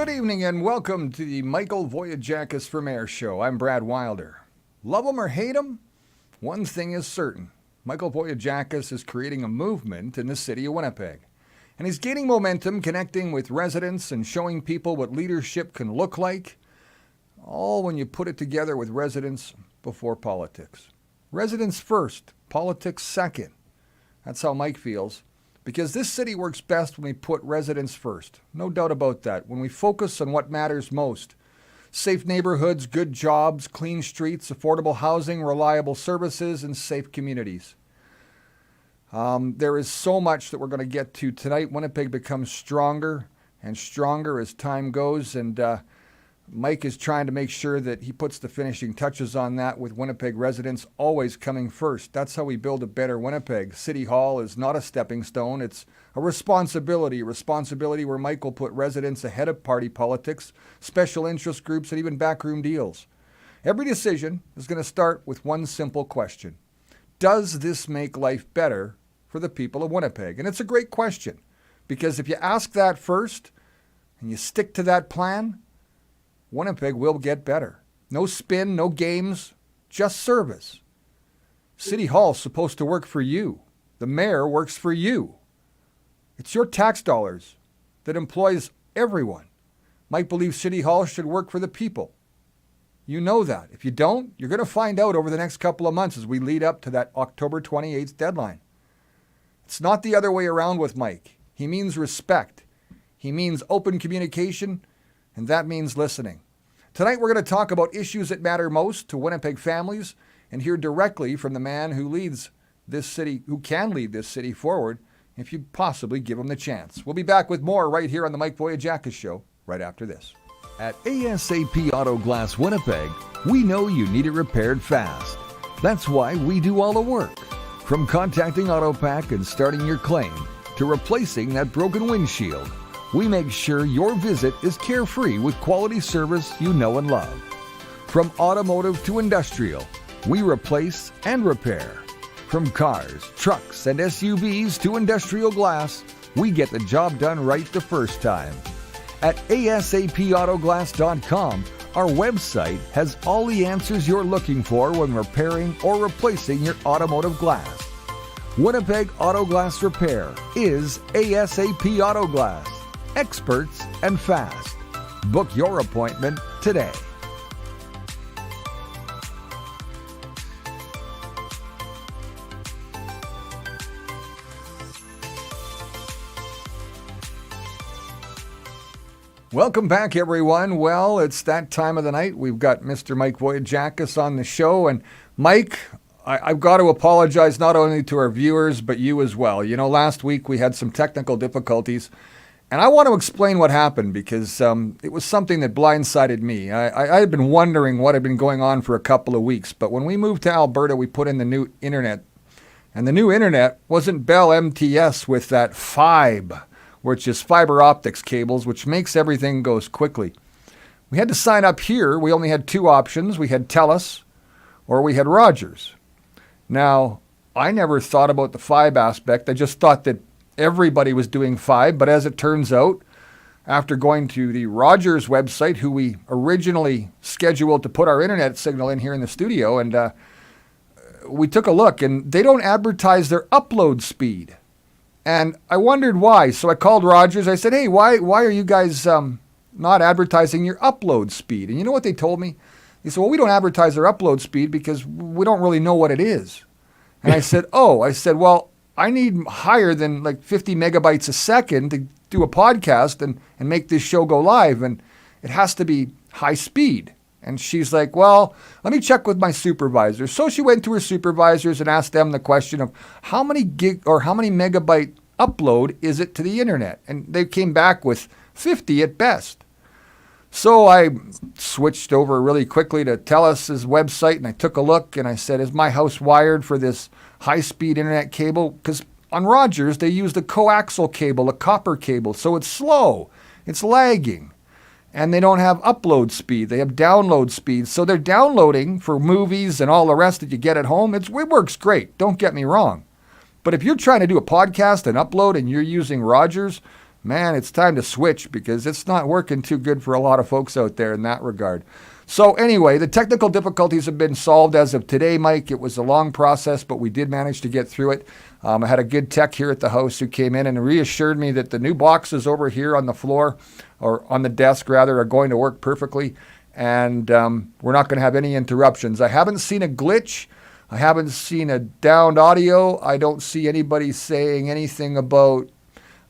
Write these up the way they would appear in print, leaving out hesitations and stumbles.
Good evening and welcome to the Michael Vogiatzakis for Mayor Show. I'm Brad Wilder. Love him or hate him, one thing is certain. Michael Vogiatzakis is creating a movement in the city of Winnipeg. And he's gaining momentum, connecting with residents and showing people what leadership can look like, all when you put it together with residents before politics. Residents first, politics second. That's how Mike feels. Because this city works best when we put residents first. No doubt about that. When we focus on what matters most. Safe neighborhoods, good jobs, clean streets, affordable housing, reliable services, and safe communities. There is so much that we're going to get to tonight. Winnipeg becomes stronger and stronger as time goes. And Mike is trying to make sure that he puts the finishing touches on that with Winnipeg residents always coming first. That's how we build a better Winnipeg. City Hall is not a stepping stone. It's a responsibility where Mike will put residents ahead of party politics, special interest groups, and even backroom deals. Every decision is going to start with one simple question. Does this make life better for the people of Winnipeg? And it's a great question, because if you ask that first and you stick to that plan, Winnipeg will get better. No spin, no games, just service. City Hall's supposed to work for you. The mayor works for you. It's your tax dollars that employs everyone. Mike believes City Hall should work for the people. You know that. If you don't, you're going to find out over the next couple of months as we lead up to that October 28th deadline. It's not the other way around with Mike. He means respect. He means open communication, and that means listening. Tonight we're going to talk about issues that matter most to Winnipeg families and hear directly from the man who leads this city, who can lead this city forward if you possibly give him the chance. We'll be back with more right here on the Mike Vogiatzakis Show right after this. At ASAP Auto Glass Winnipeg, we know you need it repaired fast. That's why we do all the work. From contacting AutoPack and starting your claim to replacing that broken windshield, we make sure your visit is carefree with quality service you know and love. From automotive to industrial, we replace and repair. From cars, trucks, and SUVs to industrial glass, we get the job done right the first time. At asapautoglass.com, our website has all the answers you're looking for when repairing or replacing your automotive glass. Winnipeg Auto Glass Repair is ASAP Auto Glass. Experts and fast. Book your appointment today. Welcome back, everyone. Well, it's that time of the night. We've got Mr. Mike Vogiatzakis on the show. And Mike, I've got to apologize not only to our viewers, but you as well. You know, last week we had some technical difficulties. And I want to explain what happened because it was something that blindsided me. I had been wondering what had been going on for a couple of weeks. But when we moved to Alberta, we put in the new internet. And the new internet wasn't Bell MTS with that FIBE, which is fiber optics cables, which makes everything goes quickly. We had to sign up here. We only had two options. We had TELUS or we had Rogers. Now, I never thought about the FIBE aspect. I just thought that everybody was doing FIBE, but as it turns out, after going to the Rogers website, who we originally scheduled to put our internet signal in here in the studio, and we took a look, and they don't advertise their upload speed. And I wondered why. So I called Rogers. I said, hey, why are you guys not advertising your upload speed? And you know what they told me? They said, well, we don't advertise our upload speed because we don't really know what it is. And I said, well, I need higher than like 50 megabytes a second to do a podcast and make this show go live. And it has to be high speed. And she's like, well, let me check with my supervisors. So she went to her supervisors and asked them the question of how many gig or how many megabyte upload is it to the internet? And they came back with 50 at best. So I switched over really quickly to TELUS's website and I took a look and I said, is my house wired for this high-speed internet cable? Because on Rogers, they use the coaxial cable, a copper cable, so it's slow, it's lagging, and they don't have upload speed. They have download speed, so they're downloading for movies and all the rest that you get at home. It works great, don't get me wrong. But if you're trying to do a podcast and upload and you're using Rogers, man, it's time to switch because it's not working too good for a lot of folks out there in that regard. So anyway, the technical difficulties have been solved as of today, Mike. It was a long process, but we did manage to get through it. I had a good tech here at the house who came in and reassured me that the new boxes over here on the floor, or on the desk rather, are going to work perfectly. And we're not going to have any interruptions. I haven't seen a glitch. I haven't seen a downed audio. I don't see anybody saying anything about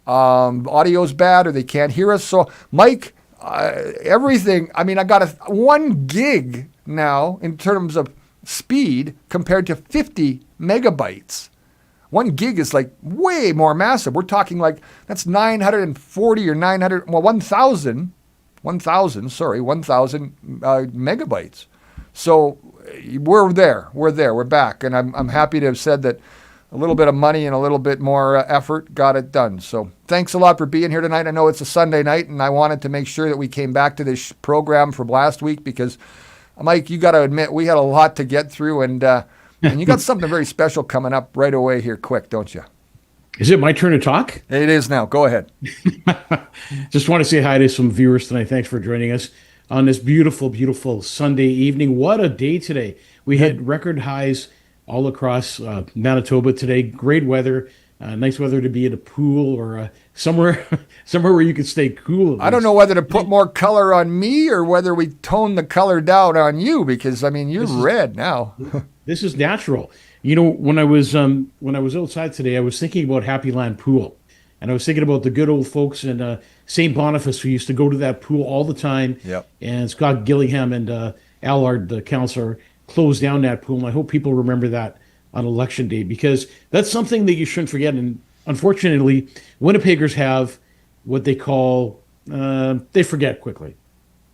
audio's bad or they can't hear us. So, Mike, everything, I mean, I got 1 gig now in terms of speed compared to 50 megabytes. 1 gig is like way more massive. We're talking like that's 940 or 900, well, 1,000 megabytes. So we're there. We're back. And I'm happy to have said that a little bit of money and a little bit more effort got it done. So thanks a lot for being here tonight. I know it's a Sunday night, and I wanted to make sure that we came back to this program from last week because, Mike, you got to admit, we had a lot to get through, and you got something very special coming up right away here quick, don't you? Is it my turn to talk? It is now. Go ahead. Just want to say hi to some viewers tonight. Thanks for joining us on this beautiful, beautiful Sunday evening. What a day today. We hit record highs all across Manitoba today. Great weather. Nice weather to be at a pool or somewhere where you could stay cool. I don't know whether to put more color on me or whether we tone the color down on you because, I mean, you're red now. This is natural. You know, when I was outside today, I was thinking about Happy Land Pool. And I was thinking about the good old folks in St. Boniface who used to go to that pool all the time. Yep. And Scott Gillingham and Allard, the counselor, closed down that pool. And I hope people remember that on Election Day because that's something that you shouldn't forget. And unfortunately, Winnipeggers have what they call, they forget quickly.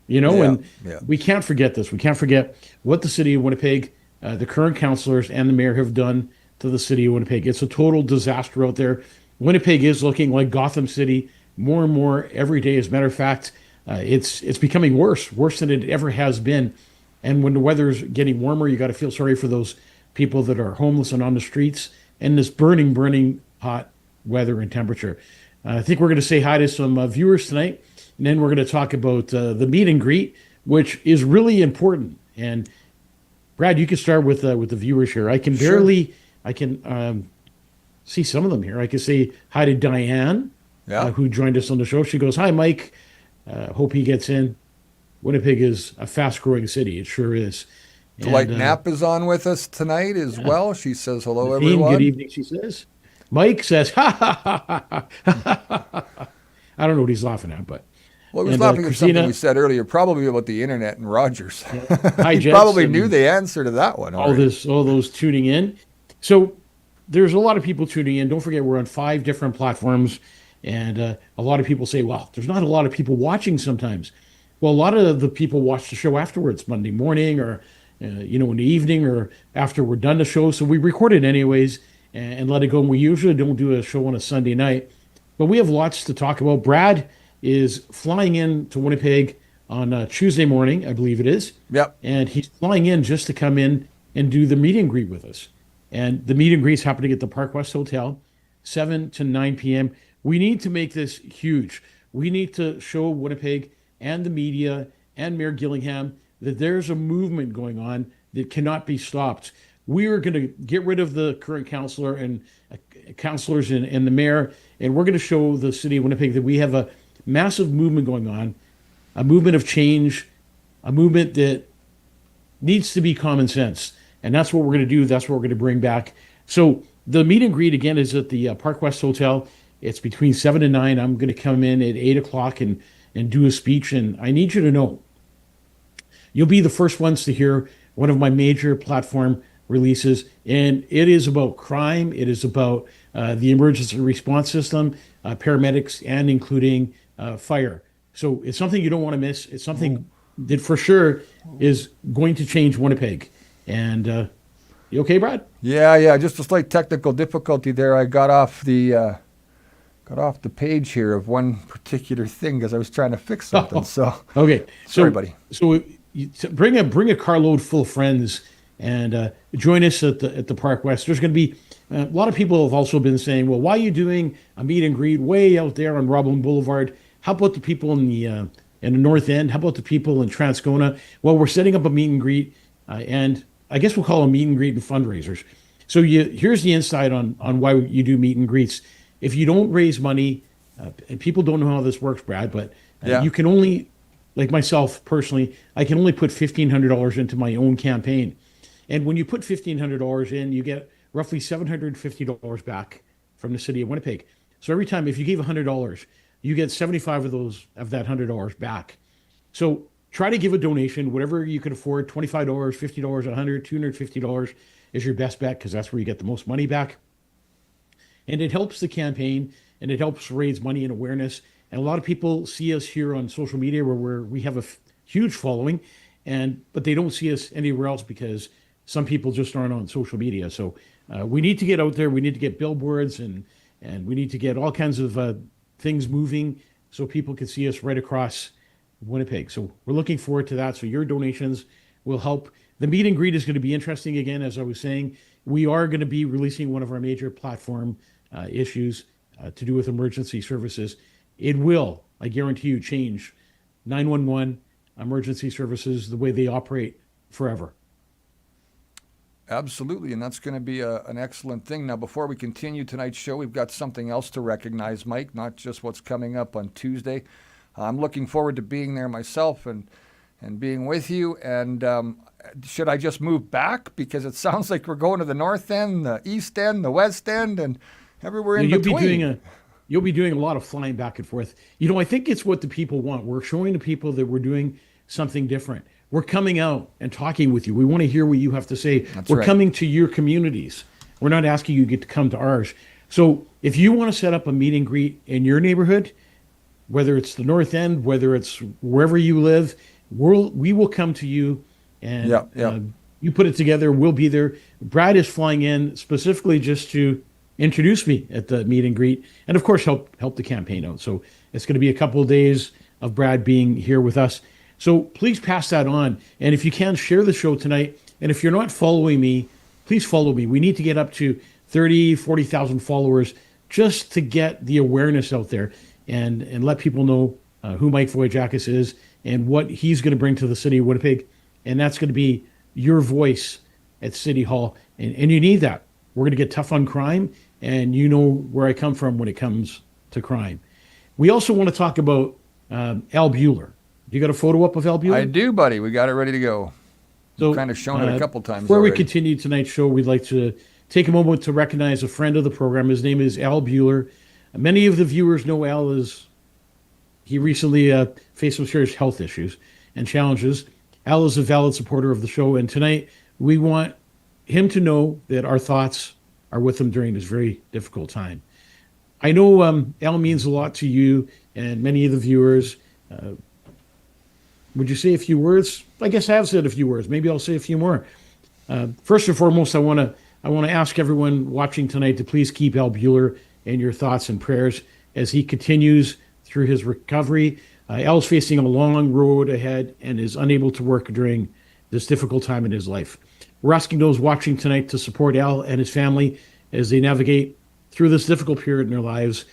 You know, we can't forget this. We can't forget what the city of Winnipeg, the current councillors and the mayor have done to the city of Winnipeg. It's a total disaster out there. Winnipeg is looking like Gotham City more and more every day. As a matter of fact, it's becoming worse than it ever has been. And when the weather's getting warmer, you got to feel sorry for those people that are homeless and on the streets in this burning hot weather and temperature. I think we're going to say hi to some viewers tonight, and then we're going to talk about the meet and greet, which is really important. And Brad, you can start with the viewers here. I can see some of them here. I can say hi to Diane, who joined us on the show. She goes, "Hi, Mike. Hope he gets in. Winnipeg is a fast-growing city. It sure is." Dwight Knapp is on with us tonight as well. She says, "Hello, everyone." Good evening, she says. Mike says, "Ha, ha, ha, ha, ha." I don't know what he's laughing at, but... Well, he was laughing at something we said earlier, probably about the internet and Rogers. Hi, he probably knew the answer to that one. All those tuning in. So there's a lot of people tuning in. Don't forget, we're on 5 different platforms, and a lot of people say, well, there's not a lot of people watching sometimes. Well, a lot of the people watch the show afterwards, Monday morning or, in the evening or after we're done the show. So we record it anyways and let it go. And we usually don't do a show on a Sunday night, but we have lots to talk about. Brad is flying in to Winnipeg on Tuesday morning, I believe it is. Yep. And he's flying in just to come in and do the meet and greet with us. And the meet and greet is happening at the Park West Hotel, 7 to 9 p.m. We need to make this huge. We need to show Winnipeg and the media and Mayor Gillingham that there's a movement going on that cannot be stopped. We are going to get rid of the current councillor and councillors and the mayor, and we're going to show the city of Winnipeg that we have a massive movement going on, a movement of change, a movement that needs to be common sense. And that's what we're going to do. That's what we're going to bring back. So the meet and greet, again, is at the Park West Hotel. It's between 7 and 9. I'm going to come in at 8 o'clock and do a speech. And I need you to know, you'll be the first ones to hear one of my major platform releases. And it is about crime. It is about the emergency response system, paramedics, and including fire. So it's something you don't want to miss. It's something that for sure is going to change Winnipeg. And you okay, Brad? Yeah. Just a slight technical difficulty there. I got off the page here of one particular thing because I was trying to fix something. So okay, sorry, buddy. So bring a carload full of friends and join us at the Park West. There's going to be A lot of people have also been saying, well, why are you doing a meet and greet way out there on Robin Boulevard? How about the people in the North End? How about the people in Transcona? Well, we're setting up a meet and greet, and I guess we'll call them meet and greet and fundraisers. So here's the insight on why you do meet and greets. If you don't raise money, and people don't know how this works, Brad, but you can only, like myself personally, I can only put $1,500 into my own campaign. And when you put $1,500 in, you get roughly $750 back from the city of Winnipeg. So every time, if you gave $100, you get 75 of that $100 back. So try to give a donation, whatever you can afford, $25, $50, $100, $250 is your best bet, because that's where you get the most money back. And it helps the campaign, and it helps raise money and awareness. And a lot of people see us here on social media where we have a huge following, but they don't see us anywhere else because some people just aren't on social media. So we need to get out there. We need to get billboards, and we need to get all kinds of things moving so people can see us right across Winnipeg. So we're looking forward to that. So your donations will help. The meet and greet is going to be interesting again, as I was saying. We are going to be releasing one of our major platform issues to do with emergency services. It will, I guarantee you, change 911 emergency services, the way they operate, forever. Absolutely, and that's going to be an excellent thing. Now, before we continue tonight's show, we've got something else to recognize, Mike, not just what's coming up on Tuesday. I'm looking forward to being there myself and being with you. And should I just move back? Because it sounds like we're going to the North End, the East End, the West End, and everywhere in between. You'll be doing a lot of flying back and forth. I think it's what the people want. We're showing the people that we're doing something different. We're coming out and talking with you. We want to hear what you have to say. We're right. Coming to your communities. We're not asking you to come to ours. So if you want to set up a meet and greet in your neighborhood, whether it's the North End, whether it's wherever you live, we will come to you, and you put it together. We'll be there. Brad is flying in specifically just to introduce me at the meet and greet, and of course help the campaign out. So it's going to be a couple of days of Brad being here with us. So please pass that on. And if you can, share the show tonight. And if you're not following me, please follow me. We need to get up to 30, 40,000 followers just to get the awareness out there and let people know who Mike Vogiatzakis is and what he's going to bring to the city of Winnipeg. And that's going to be your voice at City Hall. And you need that. We're going to get tough on crime. And you know where I come from when it comes to crime. We also want to talk about Al Buehler. You got a photo up of Al Buehler? I do, buddy. We got it ready to go. So, We've kind of shown it a couple times Before already. we continue tonight's show, we'd like to take a moment to recognize a friend of the program. His name is Al Buehler. Many of the viewers know Al he recently faced some serious health issues and challenges. Al is a valid supporter of the show, and tonight we want him to know that our thoughts are with him during this very difficult time. I know Al means a lot to you and many of the viewers. Would you say a few words? I guess I have said a few words. Maybe I'll say a few more. First and foremost, I want to ask everyone watching tonight to please keep Al Buehler in your thoughts and prayers as he continues through his recovery. Al's facing a long road ahead and is unable to work during this difficult time in his life. We're asking those watching tonight to support Al and his family as they navigate through this difficult period in their lives.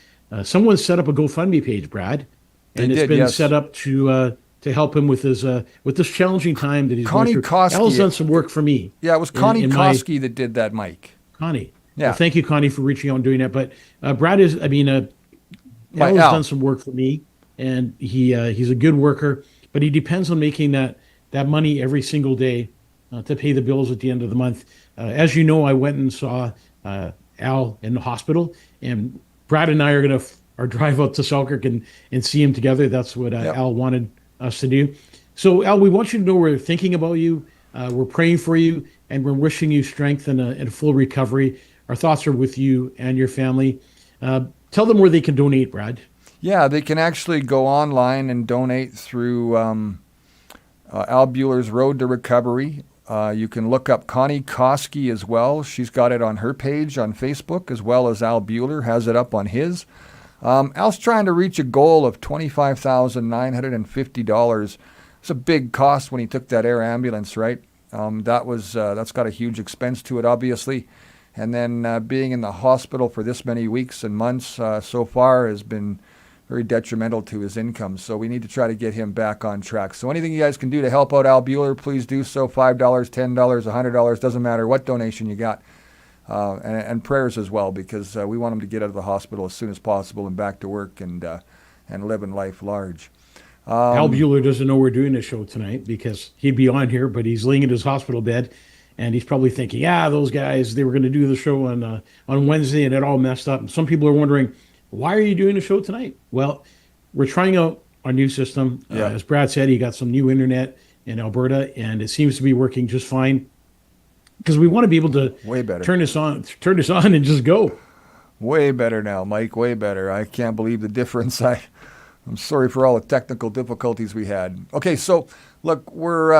Someone set up a GoFundMe page, Brad, and it's been set up to help him with this challenging time that he's Connie going through. Koski, Al's done some work for me. Yeah, it was Connie Koski that did that, Mike. Connie. Yeah. Well, thank you, Connie, for reaching out and doing that. But Brad Al has done some work for me, and he's a good worker, but he depends on making that money every single day to pay the bills at the end of the month. As you know, I went and saw Al in the hospital, and Brad and I are going to drive out to Selkirk and see him together. That's what Al wanted us to do. So, Al, we want you to know we're thinking about you, we're praying for you, and we're wishing you strength and a full recovery. Our thoughts are with you and your family. Tell them where they can donate, Brad. Yeah, they can actually go online and donate through Al Buehler's Road to Recovery. You can look up Connie Koski as well. She's got it on her page on Facebook, as well as Al Buehler has it up on his. Al's trying to reach a goal of $25,950. It's a big cost when he took that air ambulance, right? That's got a huge expense to it, obviously. And then being in the hospital for this many weeks and months so far has been very detrimental to his income. So we need to try to get him back on track. So anything you guys can do to help out Al Bueller, please do so. $5, $10, $100, doesn't matter what donation you got. And prayers as well, because we want him to get out of the hospital as soon as possible and back to work and living life large. Al Bueller doesn't know we're doing this show tonight because he'd be on here, but he's laying in his hospital bed, and he's probably thinking, "Yeah, those guys, they were going to do the show on Wednesday, and it all messed up." And some people are wondering, "Why are you doing the show tonight?" Well, we're trying out our new system. As Brad said, he got some new internet in Alberta, and it seems to be working just fine. Because we want to be able to way better turn this on, and just go. Way better now, Mike. Way better. I can't believe the difference. I'm sorry for all the technical difficulties we had. Okay, so look, we're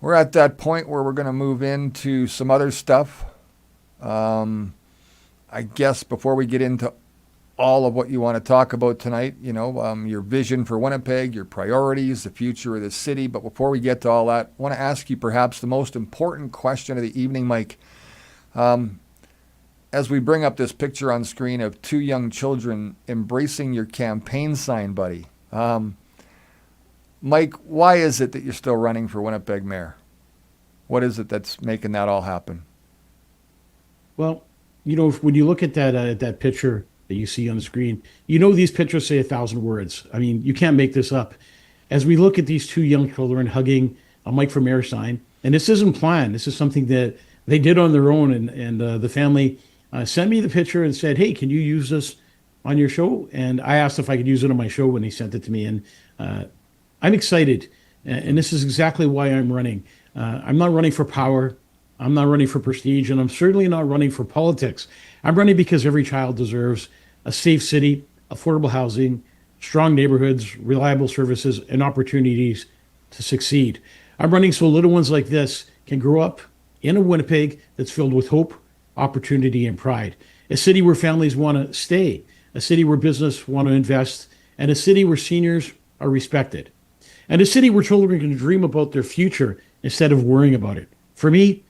at that point where we're going to move into some other stuff. I guess before we get into all of what you want to talk about tonight, your vision for Winnipeg, your priorities, the future of the city. But before we get to all that, I want to ask you perhaps the most important question of the evening, Mike. As we bring up this picture on screen of two young children embracing your campaign sign, buddy. Mike, why is it that you're still running for Winnipeg mayor? What is it that's making that all happen? Well, when you look at that picture that you see on the screen, these pictures say 1,000 words. I mean, you can't make this up. As we look at these two young children hugging a Mike for Mayor sign, and this isn't planned. This is something that they did on their own, and the family sent me the picture and said, "Hey, can you use this on your show?" And I asked if I could use it on my show when they sent it to me, and I'm excited. And this is exactly why I'm running. I'm not running for power. I'm not running for prestige, and I'm certainly not running for politics. I'm running because every child deserves a safe city, affordable housing, strong neighborhoods, reliable services, and opportunities to succeed. I'm running so little ones like this can grow up in a Winnipeg that's filled with hope, opportunity, and pride. A city where families want to stay, a city where business want to invest, and a city where seniors are respected. And a city where children can dream about their future instead of worrying about it. For me,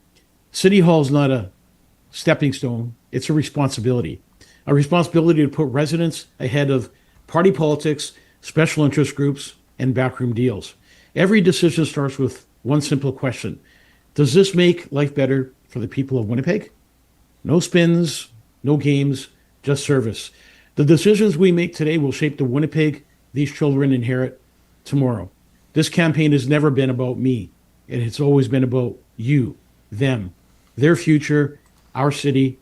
City Hall is not a stepping stone, it's a responsibility. A responsibility to put residents ahead of party politics, special interest groups, and backroom deals. Every decision starts with one simple question. Does this make life better for the people of Winnipeg? No spins, no games, just service. The decisions we make today will shape the Winnipeg these children inherit tomorrow. This campaign has never been about me. It's always been about you, them, their future, our city,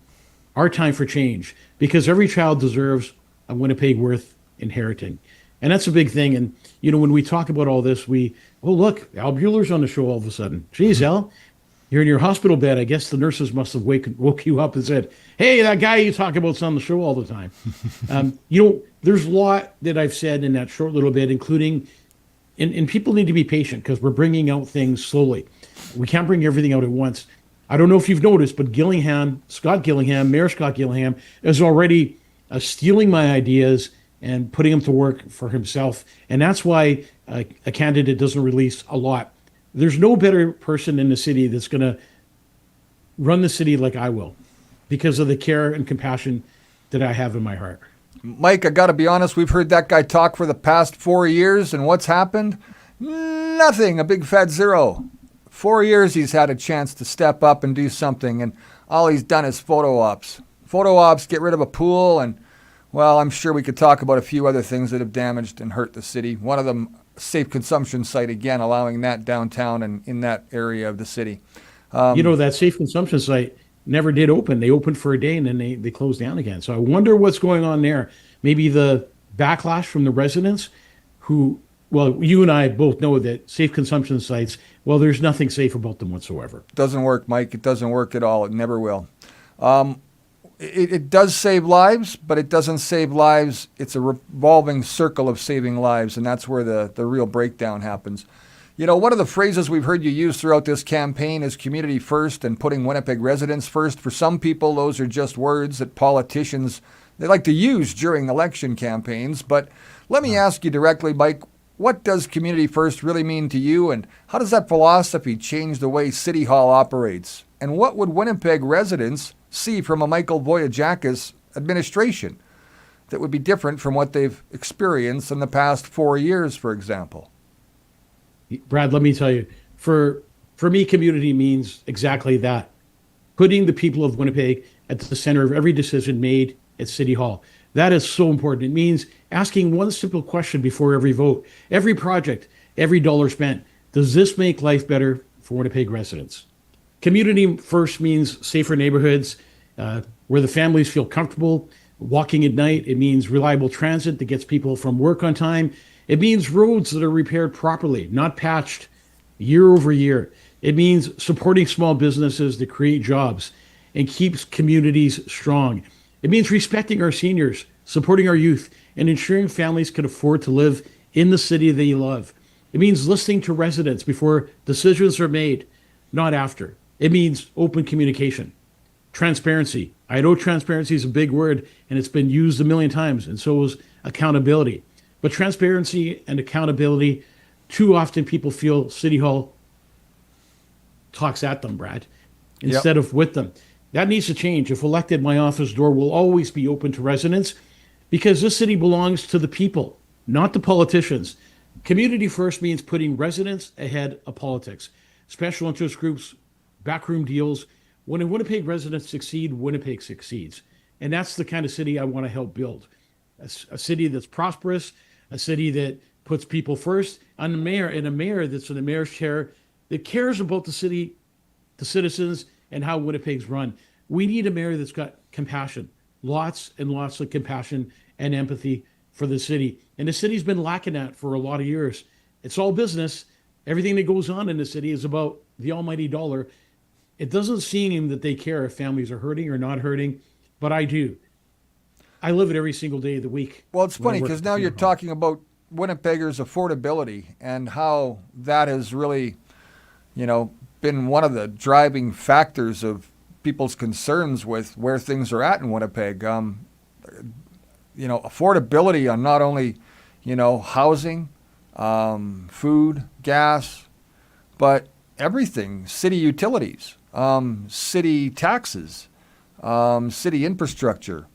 our time for change. Because every child deserves a Winnipeg worth inheriting. And that's a big thing. And, when we talk about all this, look, Al Bueller's on the show all of a sudden. Geez, Al, you're in your hospital bed. I guess the nurses must have woke you up and said, "Hey, that guy you talk about's on the show all the time." There's a lot that I've said in that short little bit, including, and people need to be patient because we're bringing out things slowly. We can't bring everything out at once. I don't know if you've noticed, but Mayor Scott Gillingham is already stealing my ideas and putting them to work for himself. And that's why a candidate doesn't release a lot. There's no better person in the city that's going to run the city like I will because of the care and compassion that I have in my heart. Mike, I got to be honest, we've heard that guy talk for the past 4 years, and what's happened? Nothing, a big fat zero. 4 years he's had a chance to step up and do something, and all he's done is photo ops. Photo ops, get rid of a pool, and, well, I'm sure we could talk about a few other things that have damaged and hurt the city. One of them, safe consumption site, again, allowing that downtown and in that area of the city. That safe consumption site never did open. They opened for a day, and then they closed down again. So I wonder what's going on there. Maybe the backlash from the residents who, well, you and I both know that safe consumption sites, well, there's nothing safe about them whatsoever. Doesn't work, Mike. It doesn't work at all. It never will. It does save lives, but it doesn't save lives. It's a revolving circle of saving lives, and that's where the real breakdown happens. One of the phrases we've heard you use throughout this campaign is community first and putting Winnipeg residents first. For some people, those are just words that politicians, they like to use during election campaigns. But let me ask you directly, Mike, what does community first really mean to you, and how does that philosophy change the way City Hall operates? And what would Winnipeg residents see from a Michael Vogiatzakis administration that would be different from what they've experienced in the past 4 years, for example? Brad, let me tell you, for me, community means exactly that. Putting the people of Winnipeg at the center of every decision made at City Hall. That is so important. It means asking one simple question before every vote, every project, every dollar spent. Does this make life better for Winnipeg residents? Community first means safer neighborhoods where the families feel comfortable walking at night. It means reliable transit that gets people from work on time. It means roads that are repaired properly, not patched year over year. It means supporting small businesses that create jobs and keeps communities strong. It means respecting our seniors, supporting our youth, and ensuring families can afford to live in the city they love. It means listening to residents before decisions are made, not after. It means open communication, transparency. I know transparency is a big word and it's been used a million times, and so is accountability. But transparency and accountability, too often people feel City Hall talks at them, Brad, instead of with them. That needs to change. If elected, my office door will always be open to residents because this city belongs to the people, not the politicians. Community first means putting residents ahead of politics, special interest groups, backroom deals. When Winnipeg residents succeed, Winnipeg succeeds. And that's the kind of city I want to help build. A city that's prosperous, a city that puts people first, and a mayor that's in the mayor's chair that cares about the city, the citizens, and how Winnipeg's run. We need a mayor that's got compassion, lots and lots of compassion and empathy for the city. And the city's been lacking that for a lot of years. It's all business. Everything that goes on in the city is about the almighty dollar. It doesn't seem that they care if families are hurting or not hurting, but I do. I live it every single day of the week. Well, it's funny because now you're talking about Winnipeggers' affordability and how that has really, been one of the driving factors of people's concerns with where things are at in Winnipeg. Affordability on not only, housing, food, gas, but everything, city utilities, city taxes, city infrastructure.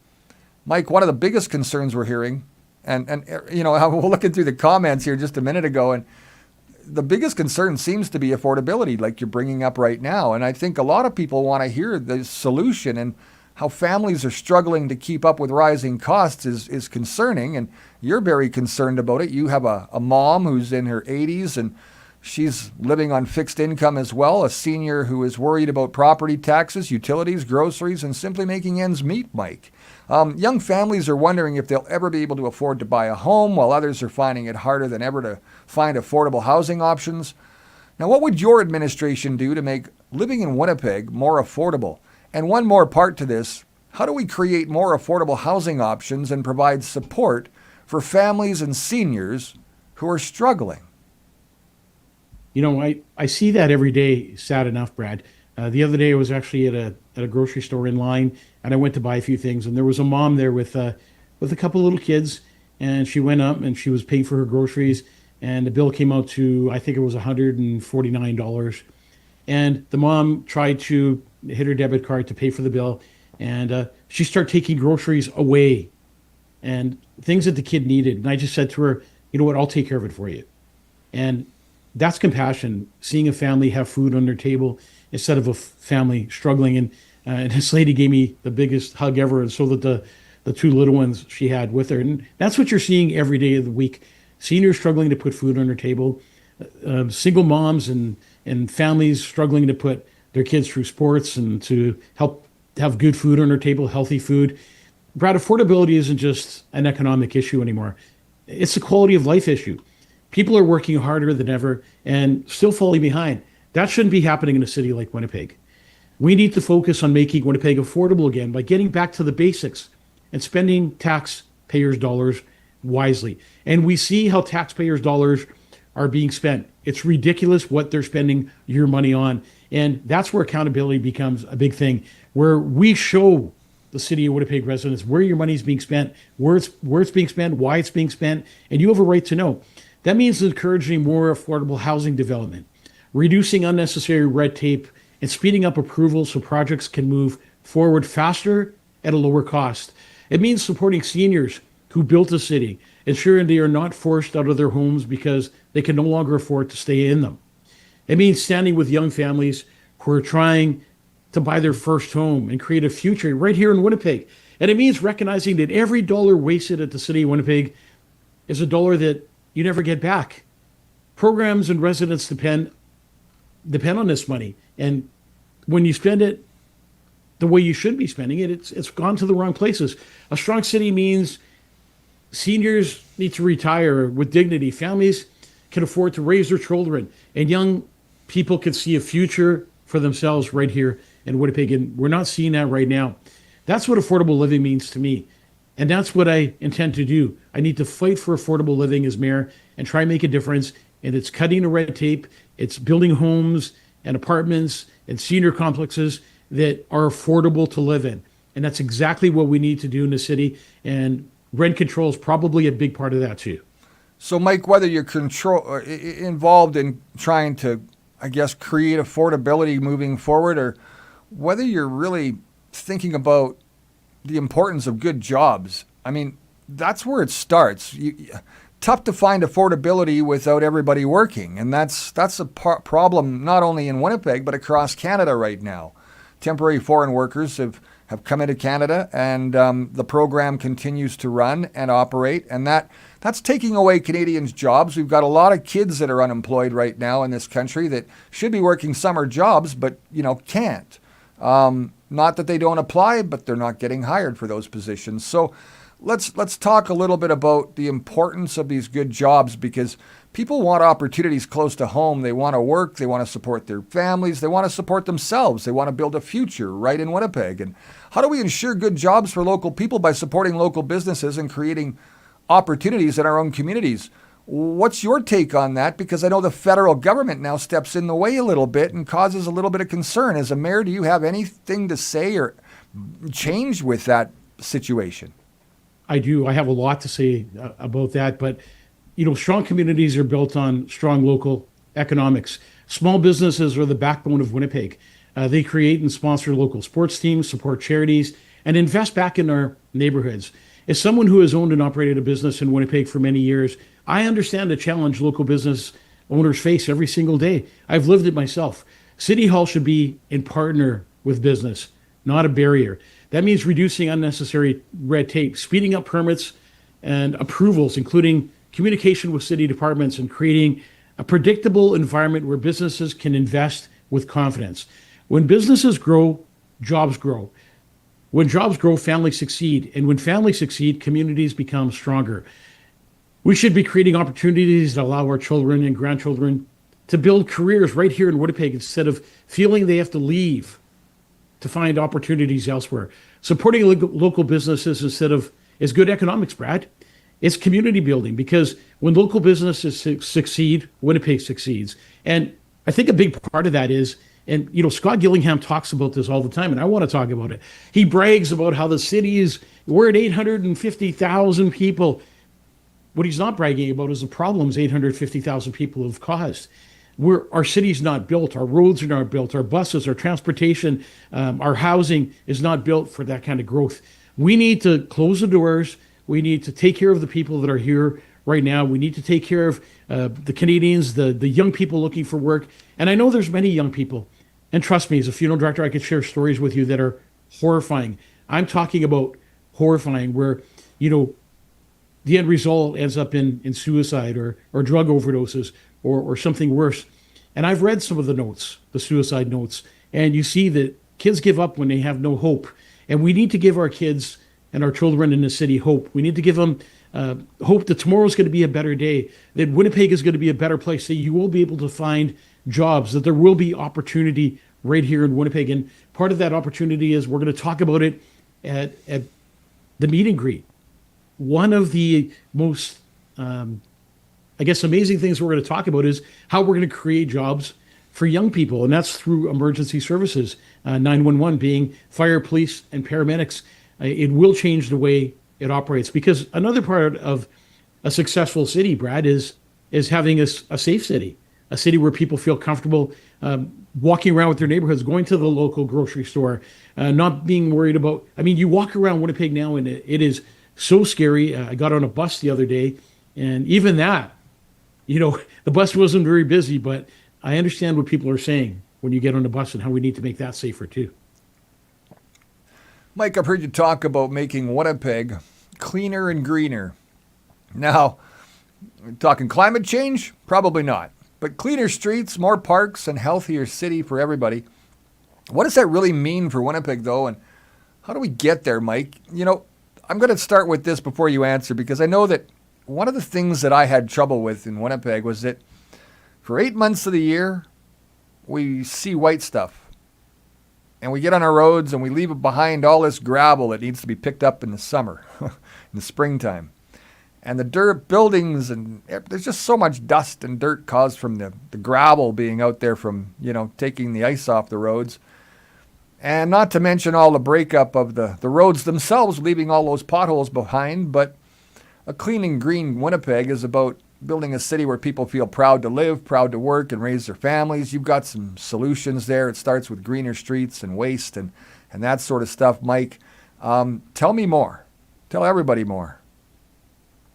Mike, one of the biggest concerns we're hearing, and we're looking through the comments here just a minute ago, and the biggest concern seems to be affordability, like you're bringing up right now. And I think a lot of people want to hear the solution, and how families are struggling to keep up with rising costs is concerning. And you're very concerned about it. You have a mom who's in her 80s and she's living on fixed income as well, a senior who is worried about property taxes, utilities, groceries, and simply making ends meet, Mike. Young families are wondering if they'll ever be able to afford to buy a home, while others are finding it harder than ever to find affordable housing options. Now, what would your administration do to make living in Winnipeg more affordable? And one more part to this, how do we create more affordable housing options and provide support for families and seniors who are struggling? I see that every day, sad enough, Brad. The other day I was actually at a grocery store in line, and I went to buy a few things, and there was a mom there with a couple little kids, and she went up and she was paying for her groceries, and the bill came out to, I think it was $149. And the mom tried to hit her debit card to pay for the bill, and she started taking groceries away and things that the kid needed. And I just said to her, you know what, I'll take care of it for you. And that's compassion, seeing a family have food on their table instead of a family struggling. And this lady gave me the biggest hug ever, and so did the two little ones she had with her. And that's what you're seeing every day of the week. Seniors struggling to put food on their table, single moms and families struggling to put their kids through sports and to help have good food on their table, healthy food. Brad, affordability isn't just an economic issue anymore. It's a quality of life issue. People are working harder than ever and still falling behind. That shouldn't be happening in a city like Winnipeg. We need to focus on making Winnipeg affordable again by getting back to the basics and spending taxpayers' dollars wisely. And we see how taxpayers' dollars are being spent. It's ridiculous what they're spending your money on. And that's where accountability becomes a big thing, where we show the city of Winnipeg residents where your money is being spent, where it's being spent, why it's being spent, and you have a right to know. That means encouraging more affordable housing development, reducing unnecessary red tape and speeding up approvals so projects can move forward faster at a lower cost. It means supporting seniors who built a city, ensuring they are not forced out of their homes because they can no longer afford to stay in them. It means standing with young families who are trying to buy their first home and create a future right here in Winnipeg. And it means recognizing that every dollar wasted at the city of Winnipeg is a dollar that you never get back. Programs and residents depend on this money. And when you spend it the way you should be spending it, it's gone to the wrong places. A strong city means seniors need to retire with dignity. Families can afford to raise their children, and young people can see a future for themselves right here in Winnipeg. And we're not seeing that right now. That's what affordable living means to me. And that's what I intend to do. I need to fight for affordable living as mayor and try and make a difference. And it's cutting the red tape. It's building homes and apartments and senior complexes that are affordable to live in. And that's exactly what we need to do in the city. And rent control is probably a big part of that too. So, Mike, whether you're involved in trying to, I guess, create affordability moving forward, or whether you're really thinking about the importance of good jobs, I mean, that's where it starts. Tough to find affordability without everybody working, and that's a problem not only in Winnipeg but across Canada right now. Temporary foreign workers have come into Canada, and the program continues to run and operate, and that's taking away Canadians' jobs. We've got a lot of kids that are unemployed right now in this country that should be working summer jobs, but can't. Not that they don't apply, but they're not getting hired for those positions. So let's talk a little bit about the importance of these good jobs, because people want opportunities close to home. They want to work. They want to support their families. They want to support themselves. They want to build a future right in Winnipeg. And how do we ensure good jobs for local people? By supporting local businesses and creating opportunities in our own communities. What's your take on that? Because I know the federal government now steps in the way a little bit and causes a little bit of concern. As a mayor, do you have anything to say or change with that situation? I do. I have a lot to say about that. But, strong communities are built on strong local economics. Small businesses are the backbone of Winnipeg. They create and sponsor local sports teams, support charities, and invest back in our neighborhoods. As someone who has owned and operated a business in Winnipeg for many years, I understand the challenge local business owners face every single day. I've lived it myself. City Hall should be in partner with business, not a barrier. That means reducing unnecessary red tape, speeding up permits and approvals, including communication with city departments, and creating a predictable environment where businesses can invest with confidence. When businesses grow, jobs grow. When jobs grow, families succeed. And when families succeed, communities become stronger. We should be creating opportunities that allow our children and grandchildren to build careers right here in Winnipeg instead of feeling they have to leave to find opportunities elsewhere. Supporting local businesses is good economics, Brad. It's community building, because when local businesses succeed, Winnipeg succeeds. And I think a big part of that is, and Scott Gillingham talks about this all the time, and I want to talk about it. He brags about how the we're at 850,000 people. What he's not bragging about is the problems 850,000 people have caused. Our city's not built, our roads are not built, our buses, our transportation, our housing is not built for that kind of growth. We need to close the doors. We need to take care of the people that are here right now. We need to take care of the Canadians, the young people looking for work. And I know there's many young people. And trust me, as a funeral director, I could share stories with you that are horrifying. I'm talking about horrifying, where, the end result ends up in suicide or drug overdoses or something worse. And I've read some of the notes, the suicide notes, and you see that kids give up when they have no hope. And we need to give our kids and our children in the city hope. We need to give them hope that tomorrow's going to be a better day, that Winnipeg is going to be a better place, that you will be able to find jobs, that there will be opportunity right here in Winnipeg. And part of that opportunity is we're going to talk about it at the meet and greet. One of the most, amazing things we're going to talk about is how we're going to create jobs for young people. And that's through emergency services, 911 being fire, police, and paramedics. It will change the way it operates, because another part of a successful city, Brad, is having a safe city a city where people feel comfortable walking around with their neighborhoods, going to the local grocery store, not being worried about. I mean, you walk around Winnipeg now, and it is so scary. I got on a bus the other day, and even that, the bus wasn't very busy, but I understand what people are saying when you get on the bus and how we need to make that safer too. Mike, I've heard you talk about making Winnipeg cleaner and greener. Now, talking climate change? Probably not. But cleaner streets, more parks, and healthier city for everybody. What does that really mean for Winnipeg, though? And how do we get there, Mike? I'm going to start with this before you answer, because I know that one of the things that I had trouble with in Winnipeg was that for 8 months of the year, we see white stuff. And we get on our roads and we leave behind all this gravel that needs to be picked up in the summer, in the springtime. And the dirt buildings, and there's just so much dust and dirt caused from the gravel being out there from, taking the ice off the roads. And not to mention all the breakup of the roads themselves, leaving all those potholes behind. But a clean and green Winnipeg is about building a city where people feel proud to live, proud to work, and raise their families. You've got some solutions there. It starts with greener streets and waste and that sort of stuff. Mike, tell me more. Tell everybody more.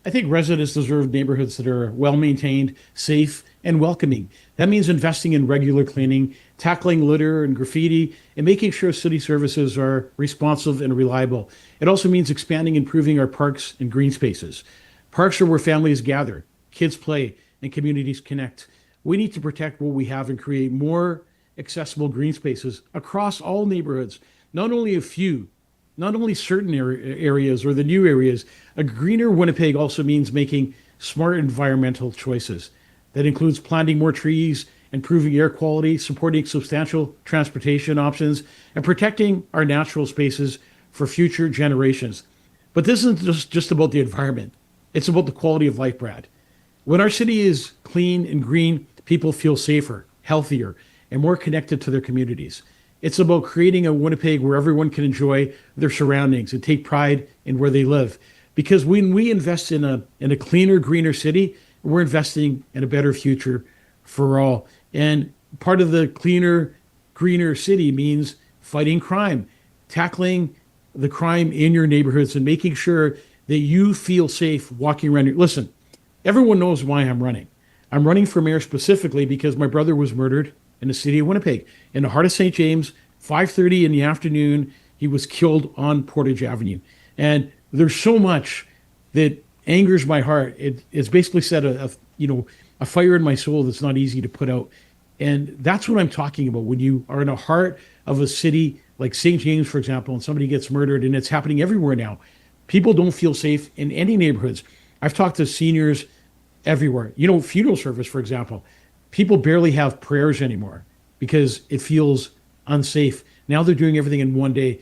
I think residents deserve neighborhoods that are well-maintained, safe, and welcoming. That means investing in regular cleaning, tackling litter and graffiti, and making sure city services are responsive and reliable. It also means expanding and improving our parks and green spaces. Parks are where families gather, kids play, and communities connect. We need to protect what we have and create more accessible green spaces across all neighborhoods, not only a few, not only certain areas or the new areas. A greener Winnipeg also means making smart environmental choices. That includes planting more trees, improving air quality, supporting substantial transportation options, and protecting our natural spaces for future generations. But this isn't just about the environment. It's about the quality of life, Brad. When our city is clean and green, people feel safer, healthier, and more connected to their communities. It's about creating a Winnipeg where everyone can enjoy their surroundings and take pride in where they live. Because when we invest in a cleaner, greener city, we're investing in a better future for all. And part of the cleaner, greener city means fighting crime, tackling the crime in your neighborhoods, and making sure that you feel safe walking around. Listen, everyone knows why I'm running. I'm running for mayor specifically because my brother was murdered in the city of Winnipeg, in the heart of St. James, 5:30 in the afternoon. He was killed on Portage Avenue. And there's so much that angers my heart. It's basically set a fire in my soul that's not easy to put out. And that's what I'm talking about. When you are in the heart of a city like St. James, for example, and somebody gets murdered, and it's happening everywhere now, people don't feel safe in any neighborhoods. I've talked to seniors everywhere. Funeral service, for example, people barely have prayers anymore because it feels unsafe. Now they're doing everything in one day.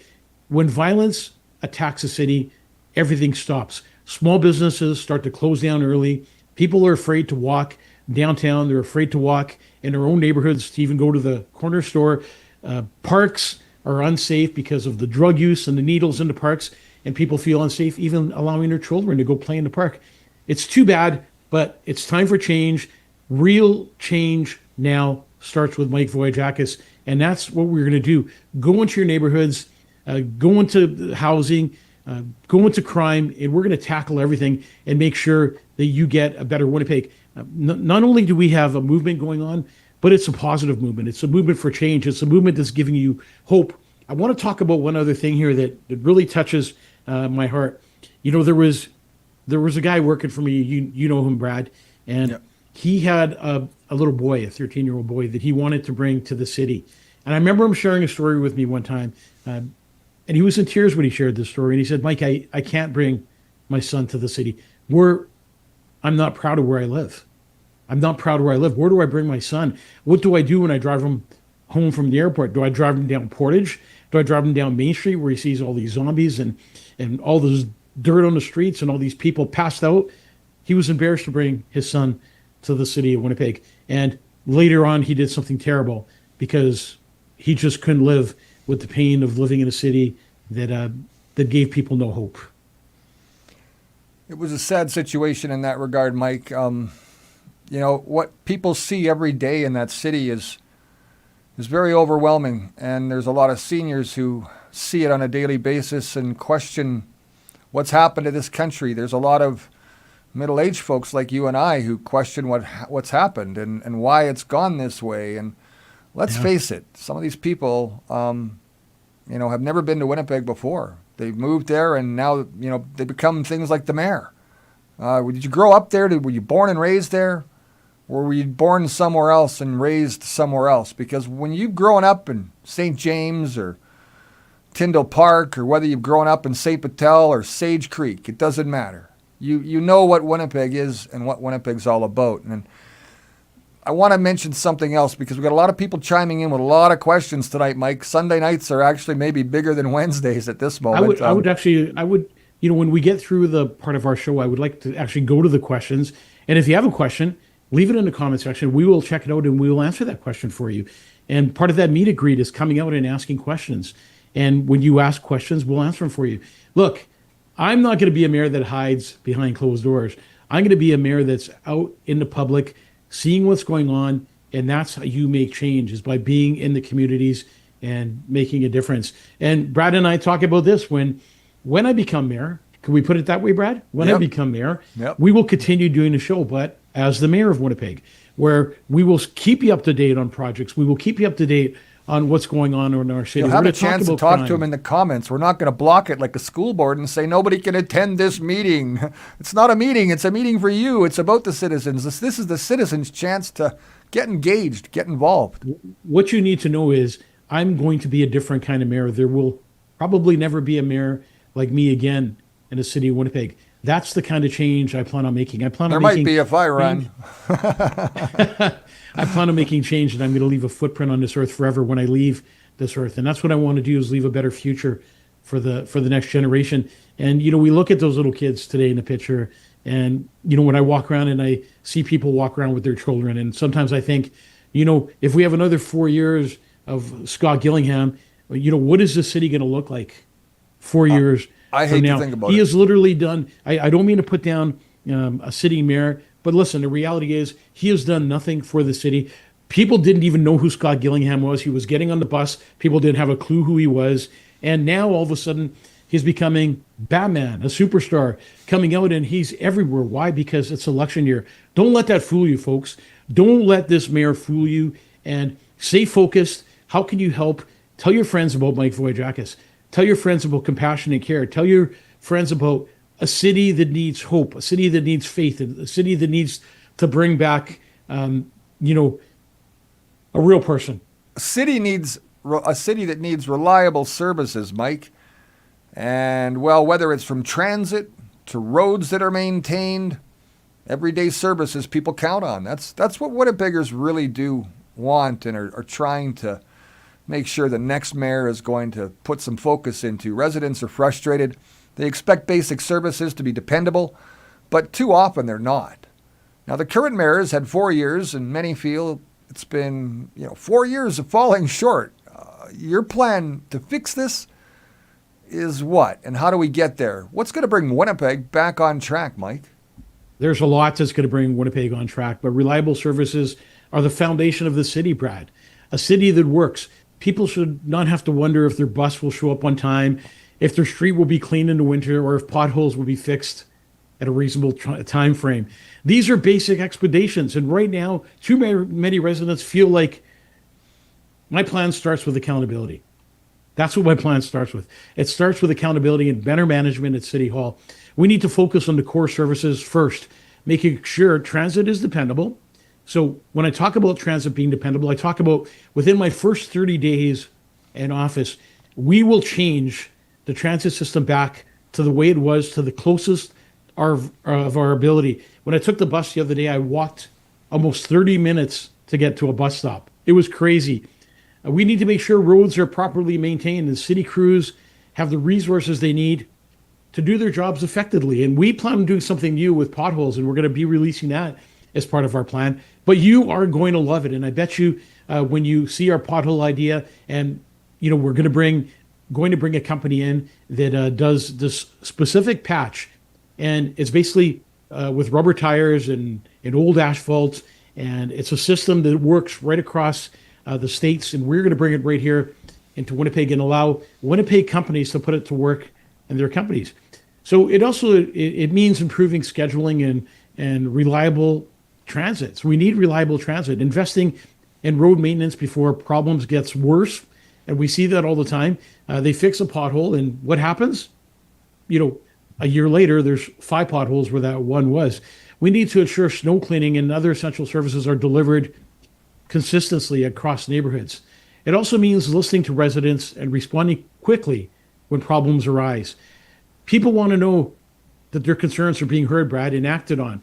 When violence attacks a city, everything stops. Small businesses start to close down early. People are afraid to walk downtown. They're afraid to walk in their own neighborhoods, to even go to the corner store. Parks are unsafe because of the drug use and the needles in the parks, and people feel unsafe even allowing their children to go play in the park. It's too bad, but it's time for change. Real change now starts with Mike Vogiatzakis, and that's what we're going to do. Go into your neighborhoods, go into housing, go into crime, and we're going to tackle everything and make sure that you get a better Winnipeg. Not only do we have a movement going on, but it's a positive movement. It's a movement for change. It's a movement that's giving you hope. I want to talk about one other thing here that really touches my heart. There was a guy working for me. You know him, Brad, and yep. He had a little boy, a 13-year-old boy, that he wanted to bring to the city. And I remember him sharing a story with me one time, and he was in tears when he shared this story. And he said, "Mike, I can't bring my son to the city. I'm not proud of where I live. I'm not proud of where I live. Where do I bring my son? What do I do when I drive him home from the airport? Do I drive him down Portage? Do I drive him down Main Street where he sees all these zombies and all this dirt on the streets and all these people passed out?" He was embarrassed to bring his son to the city of Winnipeg. And later on, he did something terrible because he just couldn't live with the pain of living in a city that gave people no hope. It was a sad situation in that regard, Mike. what people see every day in that city is very overwhelming. And there's a lot of seniors who see it on a daily basis and question what's happened to this country. There's a lot of middle-aged folks like you and I who question what's happened and why it's gone this way. And let's face it, some of these people, have never been to Winnipeg before. They've moved there, and now, they become things like the mayor. Did you grow up there? Were you born and raised there? Or were you born somewhere else and raised somewhere else? Because when you've grown up in St. James or Tyndall Park, or whether you've grown up in St. Patel or Sage Creek, it doesn't matter. You know what Winnipeg is and what Winnipeg's all about. And I want to mention something else, because we've got a lot of people chiming in with a lot of questions tonight, Mike. Sunday nights are actually maybe bigger than Wednesdays at this moment. I would, when we get through the part of our show, I would like to actually go to the questions. And if you have a question, leave it in the comment section. We will check it out and we will answer that question for you. And part of that meet and greet is coming out and asking questions. And when you ask questions, we'll answer them for you. Look, I'm not going to be a mayor that hides behind closed doors. I'm going to be a mayor that's out in the public, seeing what's going on, and that's how you make change, is by being in the communities and making a difference. And Brad and I talk about this when I become mayor. Can we put it that way, Brad? When I become mayor, we will continue doing the show, but as the mayor of Winnipeg, where we will keep you up to date on projects. We will keep you up to date on what's going on in our city. You'll have a chance to talk to them in the comments. We're not going to block it like a school board and say nobody can attend this meeting. It's not a meeting. It's a meeting for you. It's about the citizens. This is the citizens' chance to get engaged, get involved. What you need to know is I'm going to be a different kind of mayor. There will probably never be a mayor like me again in the city of Winnipeg. That's the kind of change I plan on making. There might be if I run. I plan on making change, and I'm going to leave a footprint on this earth forever when I leave this earth. And that's what I want to do, is leave a better future for the next generation. And, we look at those little kids today in the picture, and, when I walk around and I see people walk around with their children, and sometimes I think, if we have another 4 years of Scott Gillingham, what is the city going to look like 4 years I hate to think about it. He has literally done, I don't mean to put down a sitting mayor, but listen, the reality is he has done nothing for the city. People didn't even know who Scott Gillingham was. He was getting on the bus. People didn't have a clue who he was. And now all of a sudden he's becoming Batman, a superstar, coming out, and he's everywhere. Why? Because it's election year. Don't let that fool you, folks. Don't let this mayor fool you, and stay focused. How can you help? Tell your friends about Mike Vogiatzakis. Tell your friends about compassion and care. Tell your friends about a city that needs hope, a city that needs faith, a city that needs to bring back, a real person. A city that needs reliable services, Mike. And, whether it's from transit to roads that are maintained, everyday services people count on. That's what Winnipeggers really do want and are trying to make sure the next mayor is going to put some focus into. Residents are frustrated. They expect basic services to be dependable, but too often they're not. Now, the current mayor has had 4 years, and many feel it's been 4 years of falling short. Your plan to fix this is what? And how do we get there? What's going to bring Winnipeg back on track, Mike? There's a lot that's going to bring Winnipeg on track, but reliable services are the foundation of the city, Brad. A city that works. People should not have to wonder if their bus will show up on time, if their street will be cleaned in the winter, or if potholes will be fixed at a reasonable time frame. These are basic expectations, and right now, too many residents feel like my plan starts with accountability. That's what my plan starts with. It starts with accountability and better management at City Hall. We need to focus on the core services first, making sure transit is dependable. So when I talk about transit being dependable, I talk about within my first 30 days in office, we will change the transit system back to the way it was, to the closest of our ability. When I took the bus the other day, I walked almost 30 minutes to get to a bus stop. It was crazy. We need to make sure roads are properly maintained and city crews have the resources they need to do their jobs effectively. And we plan on doing something new with potholes, and we're going to be releasing that as part of our plan. But you are going to love it. And I bet you when you see our pothole idea, and we're going to bring a company in that does this specific patch, and it's basically with rubber tires and and old asphalt. And it's a system that works right across the states. And we're going to bring it right here into Winnipeg and allow Winnipeg companies to put it to work in their companies. So it also it means improving scheduling and reliable transit. So we need reliable transit, investing in road maintenance before problems gets worse. And we see that all the time. They fix a pothole, and what happens? A year later, there's 5 potholes where that one was. We need to ensure snow cleaning and other essential services are delivered consistently across neighborhoods. It also means listening to residents and responding quickly when problems arise. People want to know that their concerns are being heard, Brad, and acted on.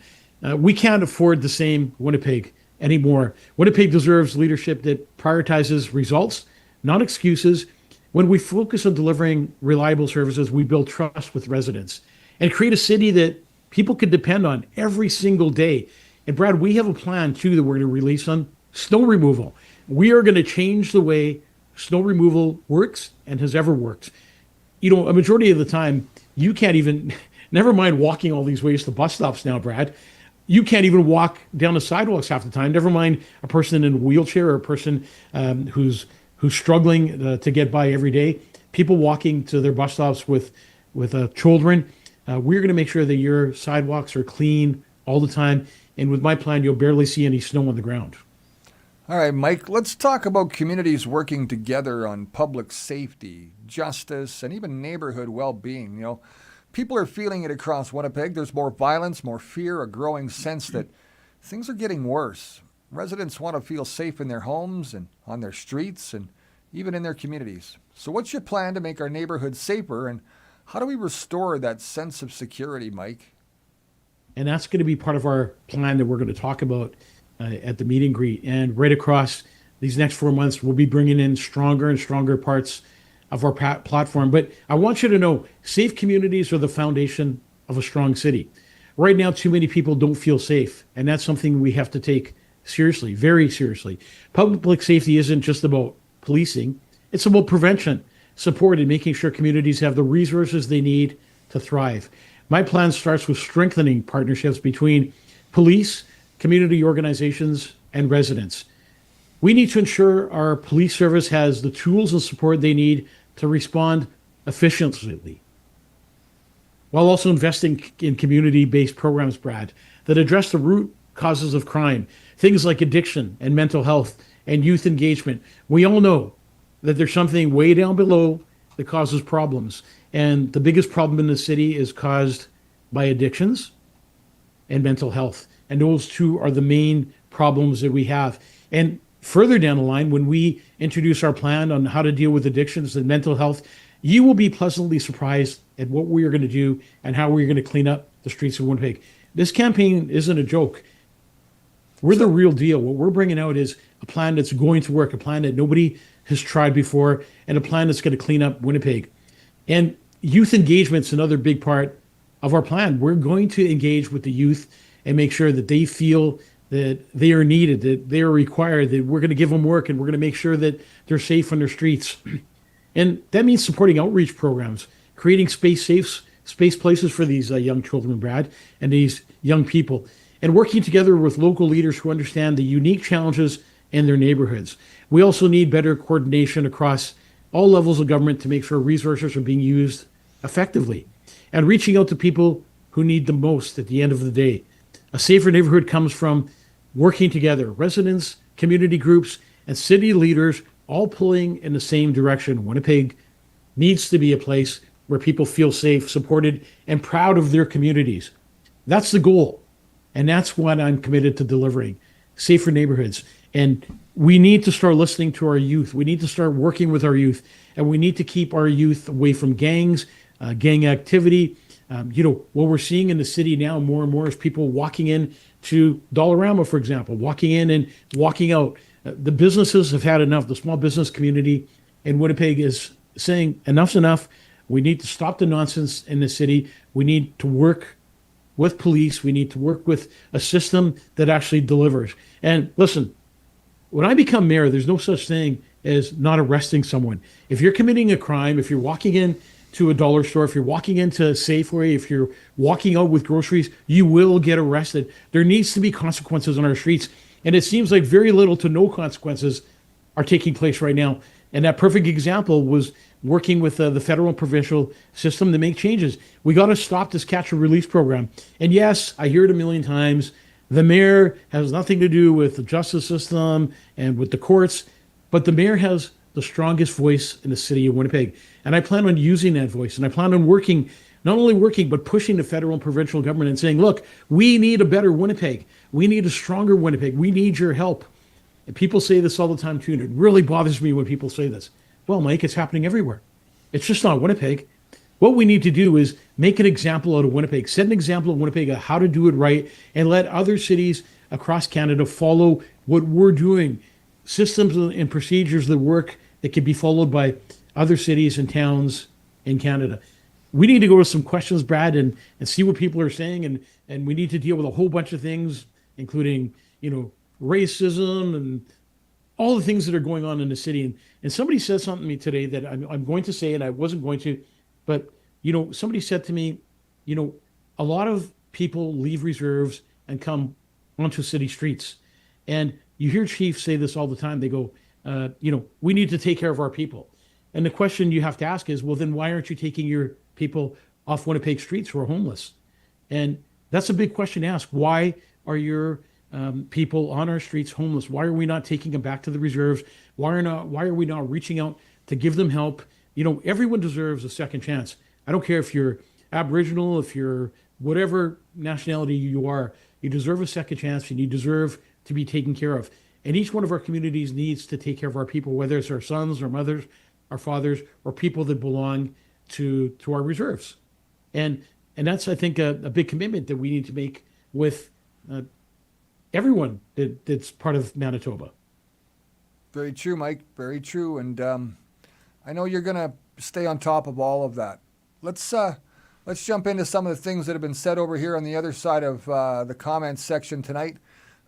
We can't afford the same Winnipeg anymore. Winnipeg deserves leadership that prioritizes results, not excuses. When we focus on delivering reliable services, we build trust with residents and create a city that people can depend on every single day. And Brad, we have a plan too that we're going to release on snow removal. We are going to change the way snow removal works and has ever worked. A majority of the time, you can't even, never mind walking all these ways to bus stops now, Brad. You can't even walk down the sidewalks half the time, never mind a person in a wheelchair or a person who's struggling to get by every day. People walking to their bus stops with children. We're going to make sure that your sidewalks are clean all the time. And with my plan, you'll barely see any snow on the ground. All right, Mike, let's talk about communities working together on public safety, justice, and even neighborhood well-being. People are feeling it across Winnipeg. There's more violence, more fear, a growing sense that things are getting worse. Residents want to feel safe in their homes and on their streets and even in their communities. So what's your plan to make our neighborhoods safer, and how do we restore that sense of security, Mike? And that's going to be part of our plan that we're going to talk about at the meet and greet. And right across these next 4 months, we'll be bringing in stronger and stronger parts of our platform. But I want you to know, safe communities are the foundation of a strong city. Right now, too many people don't feel safe, and that's something we have to take seriously, very seriously. Public safety isn't just about policing. It's about prevention, support, and making sure communities have the resources they need to thrive. My plan starts with strengthening partnerships between police, community organizations, and residents. We need to ensure our police service has the tools and support they need to respond efficiently, while also investing in community-based programs, Brad, that address the root causes of crime, things like addiction and mental health and youth engagement. We all know that there's something way down below that causes problems. And the biggest problem in the city is caused by addictions and mental health. And those two are the main problems that we have. And further down the line, when we introduce our plan on how to deal with addictions and mental health, you will be pleasantly surprised at what we are going to do and how we're going to clean up the streets of Winnipeg. This campaign isn't a joke. We're the real deal. What we're bringing out is a plan that's going to work, a plan that nobody has tried before, and a plan that's going to clean up Winnipeg. And youth engagement's another big part of our plan. We're going to engage with the youth and make sure that they feel that they are needed, that they are required, that we're going to give them work, and we're going to make sure that they're safe on their streets. And that means supporting outreach programs, creating space places for these young children, Brad, and these young people, and working together with local leaders who understand the unique challenges in their neighborhoods. We also need better coordination across all levels of government to make sure resources are being used effectively and reaching out to people who need the most at the end of the day. A safer neighborhood comes from working together, residents, community groups, and city leaders all pulling in the same direction. Winnipeg needs to be a place where people feel safe, supported, and proud of their communities. That's the goal. And that's what I'm committed to delivering, safer neighborhoods. And we need to start listening to our youth. We need to start working with our youth. And we need to keep our youth away from gangs, gang activity. What we're seeing in the city now more and more is people walking in to Dollarama, for example, walking in and walking out. The businesses have had enough. The small business community in Winnipeg is saying enough's enough. We need to stop the nonsense in the city. We need to work with police. We need to work with a system that actually delivers. And listen, when I become mayor, there's no such thing as not arresting someone. If you're committing a crime, if you're walking in to a dollar store, if you're walking into Safeway, if you're walking out with groceries, you will get arrested. There needs to be consequences on our streets. And it seems like very little to no consequences are taking place right now. And that perfect example was working with the federal and provincial system to make changes. We got to stop this catch and release program. And yes, I hear it a million times. The mayor has nothing to do with the justice system and with the courts, but the mayor has the strongest voice in the city of Winnipeg. And I plan on using that voice. And I plan on working, not only working, but pushing the federal and provincial government and saying, look, we need a better Winnipeg. We need a stronger Winnipeg. We need your help. And people say this all the time too, and it really bothers me when people say this. Well, Mike, it's happening everywhere. It's just not Winnipeg. What we need to do is make an example out of Winnipeg, set an example of Winnipeg of how to do it right, and let other cities across Canada follow what we're doing. Systems and procedures that work that can be followed by other cities and towns in Canada. We need to go to some questions, Brad, and see what people are saying, and we need to deal with a whole bunch of things, including, racism and all the things that are going on in the city. And somebody said something to me today that I'm going to say, and I wasn't going to, but somebody said to me, a lot of people leave reserves and come onto city streets. And you hear chiefs say this all the time. They go, we need to take care of our people. And the question you have to ask is, well, then why aren't you taking your people off Winnipeg streets who are homeless? And that's a big question to ask. Why are your people on our streets homeless? Why are we not taking them back to the reserves? Why are we not reaching out to give them help? Everyone deserves a second chance. I don't care if you're Aboriginal, if you're whatever nationality you are, you deserve a second chance and you deserve to be taken care of. And each one of our communities needs to take care of our people, whether it's our sons, our mothers, our fathers, or people that belong to our reserves. And that's, I think, a big commitment that we need to make with everyone that's part of Manitoba. Very true, Mike. Very true. And I know you're going to stay on top of all of that. Let's jump into some of the things that have been said over here on the other side of the comments section tonight.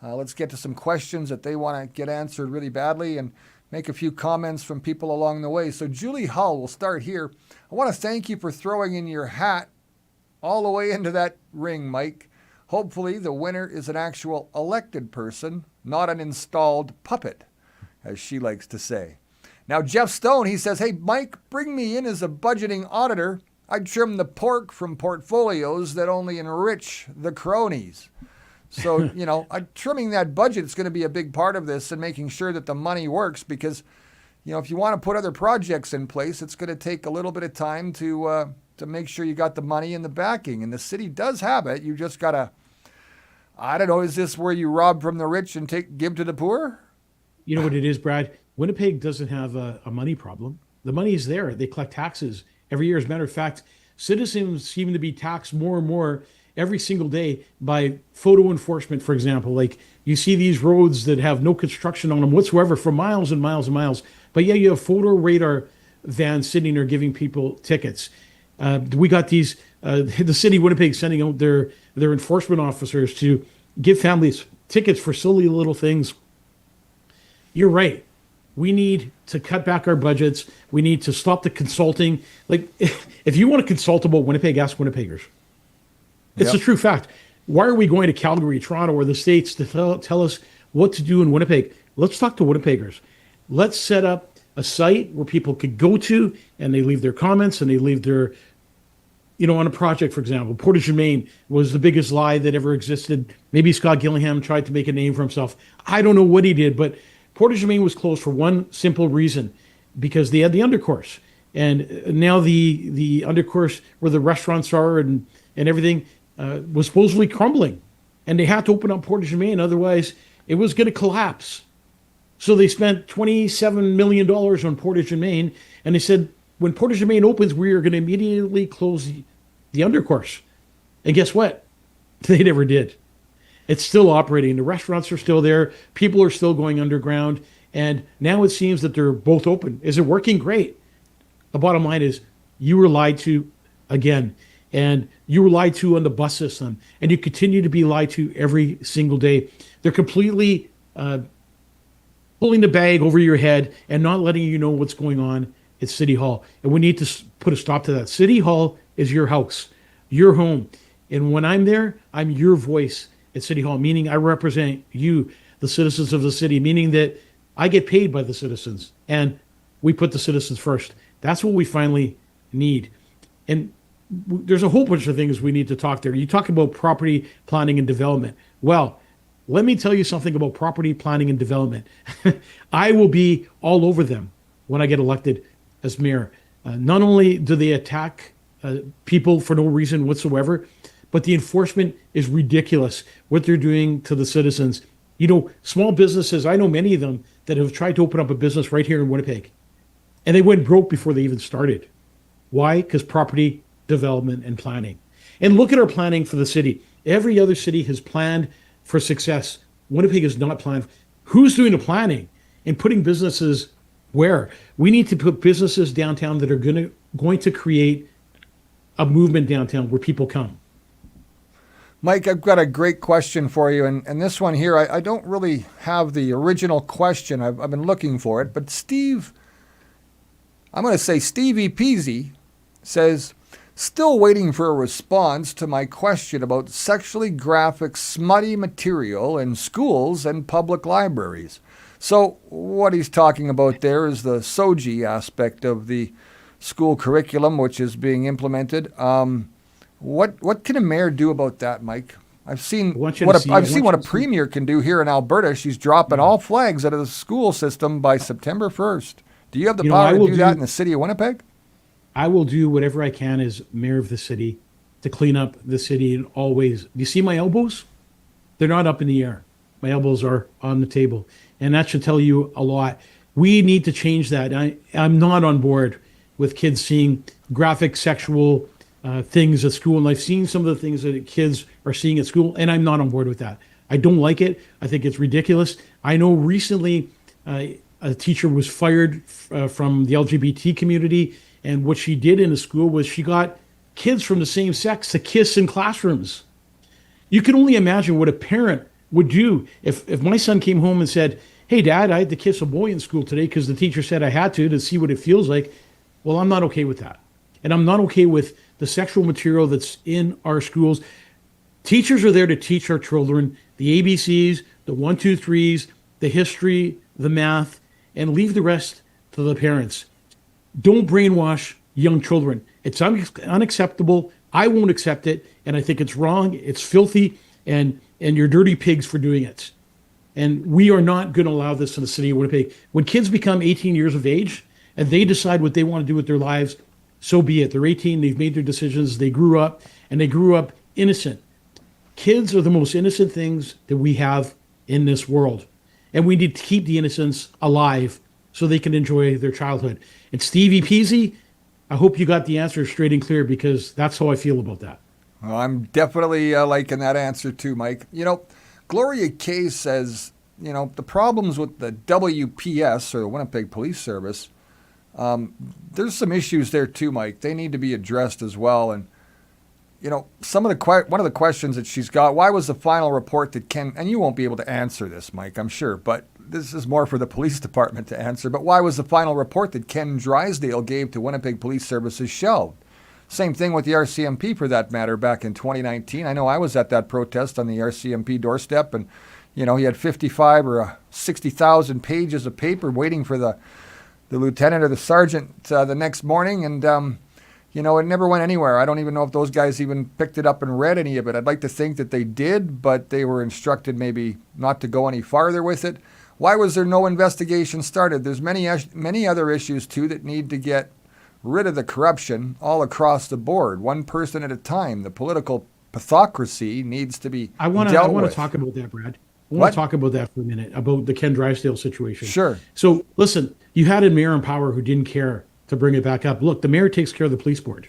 Let's get to some questions that they want to get answered really badly and make a few comments from people along the way. So Julie Hull, we'll start here. I want to thank you for throwing in your hat all the way into that ring, Mike. Hopefully the winner is an actual elected person, not an installed puppet, as she likes to say. Now, Jeff Stone, he says, hey, Mike, bring me in as a budgeting auditor. I trim the pork from portfolios that only enrich the cronies. So, trimming that budget is going to be a big part of this and making sure that the money works because, if you want to put other projects in place, it's going to take a little bit of time to make sure you got the money and the backing. And the city does have it. You just got to, I don't know, is this where you rob from the rich and give to the poor? You know what it is, Brad? Winnipeg doesn't have a money problem. The money is there. They collect taxes every year. As a matter of fact, citizens seem to be taxed more and more every single day by photo enforcement, for example. Like you see these roads that have no construction on them whatsoever for miles and miles and miles. But yeah, you have photo radar vans sitting there giving people tickets. We got these, the city of Winnipeg sending out their enforcement officers to give families tickets for silly little things. You're right. We need to cut back our budgets. We need to stop the consulting. Like, if you want to consult about Winnipeg, ask Winnipeggers. It's a true fact. Why are we going to Calgary, Toronto, or the States to tell us what to do in Winnipeg? Let's talk to Winnipeggers. Let's set up a site where people could go to and they leave their comments and they leave their, on a project, for example. Portage-Main was the biggest lie that ever existed. Maybe Scott Gillingham tried to make a name for himself. I don't know what he did, but Portage-Main was closed for one simple reason, because they had the undercourse. And now the undercourse where the restaurants are and everything was supposedly crumbling. And they had to open up Portage-Main, otherwise it was going to collapse. So they spent $27 million on Portage-Main, and they said, when Portage-Main opens, we are going to immediately close the undercourse. And guess what? They never did. It's still operating. The restaurants are still there. People are still going underground. And now it seems that they're both open. Is it working? Great. The bottom line is you were lied to again. And you were lied to on the bus system. And you continue to be lied to every single day. They're completely pulling the bag over your head and not letting you know what's going on it's City Hall. And we need to put a stop to that. City Hall is your house, your home. And when I'm there, I'm your voice at City Hall, meaning I represent you, the citizens of the city, meaning that I get paid by the citizens and we put the citizens first. That's what we finally need. And there's a whole bunch of things we need to talk there. You talk about property planning and development. Well, let me tell you something about property planning and development. I will be all over them when I get elected as mayor. Not only do they attack people for no reason whatsoever, but the enforcement is ridiculous, what they're doing to the citizens. You know, small businesses, I know many of them that have tried to open up a business right here in Winnipeg, and they went broke before they even started. Why? Because property development and planning. And look at our planning for the city. Every other city has planned for success. Winnipeg is not planned. Who's doing the planning and putting businesses where? We need to put businesses downtown that are going to create a movement downtown where people come. Mike, I've got a great question for you. And this one here, I don't really have the original question. I've been looking for it. But Steve, I'm going to say Stevie Peasy says, still waiting for a response to my question about sexually graphic, smutty material in schools and public libraries. So what he's talking about there is the SOGI aspect of the school curriculum, which is being implemented. What can a mayor do about that, Mike? I've seen what a premier can do here in Alberta. She's dropping all flags out of the school system by September 1st. Do you have the power to do that in the city of Winnipeg? I will do whatever I can as mayor of the city to clean up the city in all ways. You see my elbows? They're not up in the air. My elbows are on the table. And that should tell you a lot. We need to change that. I'm not on board with kids seeing graphic sexual things at school. And I've seen some of the things that kids are seeing at school, and I'm not on board with that. I don't like it. I think it's ridiculous. I know recently a teacher was fired from the LGBT community. And what she did in the school was she got kids from the same sex to kiss in classrooms. You can only imagine what a parent would do if my son came home and said, hey, Dad, I had to kiss a boy in school today because the teacher said I had to see what it feels like. Well, I'm not okay with that. And I'm not okay with the sexual material that's in our schools. Teachers are there to teach our children the ABCs, the 1, 2, 3s, the history, the math, and leave the rest to the parents. Don't brainwash young children. It's unacceptable. I won't accept it. And I think it's wrong. It's filthy. And you're dirty pigs for doing it. And we are not going to allow this in the city of Winnipeg. When kids become 18 years of age and they decide what they want to do with their lives, so be it. They're 18. They've made their decisions. They grew up, and they grew up innocent. Kids are the most innocent things that we have in this world. And we need to keep the innocence alive so they can enjoy their childhood. And Stevie Peasy, I hope you got the answer straight and clear, because that's how I feel about that. Well, I'm definitely liking that answer too, Mike. You know, Gloria Kay says, you know, the problems with the WPS, or the Winnipeg Police Service, there's some issues there too, Mike. They need to be addressed as well. And, you know, one of the questions that she's got, why was the final report that Ken, and you won't be able to answer this, Mike, I'm sure, but this is more for the police department to answer, but why was the final report that Ken Drysdale gave to Winnipeg Police Services shelved? Same thing with the RCMP, for that matter, back in 2019. I know I was at that protest on the RCMP doorstep, and, you know, he had 55 or 60,000 pages of paper waiting for the lieutenant or the sergeant the next morning, and, you know, it never went anywhere. I don't even know if those guys even picked it up and read any of it. I'd like to think that they did, but they were instructed maybe not to go any farther with it. Why was there no investigation started? There's many other issues, too, that need to get rid of the corruption all across the board, one person at a time. The political pathocracy needs to be dealt with. I want to talk about that, Brad. I want to talk about that for a minute, about the Ken Drysdale situation. Sure. So, listen, you had a mayor in power who didn't care to bring it back up. Look, the mayor takes care of the police board.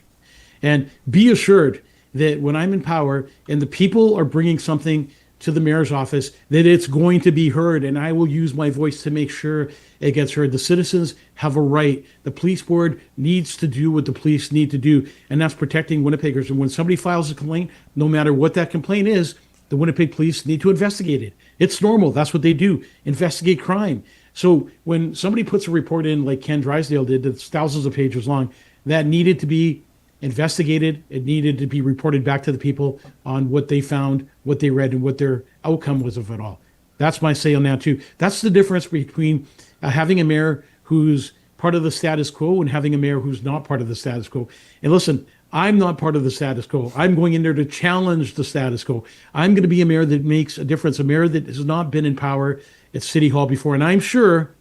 And be assured that when I'm in power and the people are bringing something to the mayor's office, that it's going to be heard, and I will use my voice to make sure it gets heard. The citizens have a right. The police board needs to do what the police need to do, and that's protecting Winnipeggers. And when somebody files a complaint, no matter what that complaint is, the Winnipeg police need to investigate it. It's normal. That's what they do. Investigate crime. So when somebody puts a report in like Ken Drysdale did that's thousands of pages long, that needed to be investigated. It needed to be reported back to the people on what they found, what they read, and what their outcome was of it all. That's my say on that too. That's the difference between having a mayor who's part of the status quo and having a mayor who's not part of the status quo. And listen, I'm not part of the status quo. I'm going in there to challenge the status quo. I'm going to be a mayor that makes a difference, a mayor that has not been in power at City Hall before. And I'm sure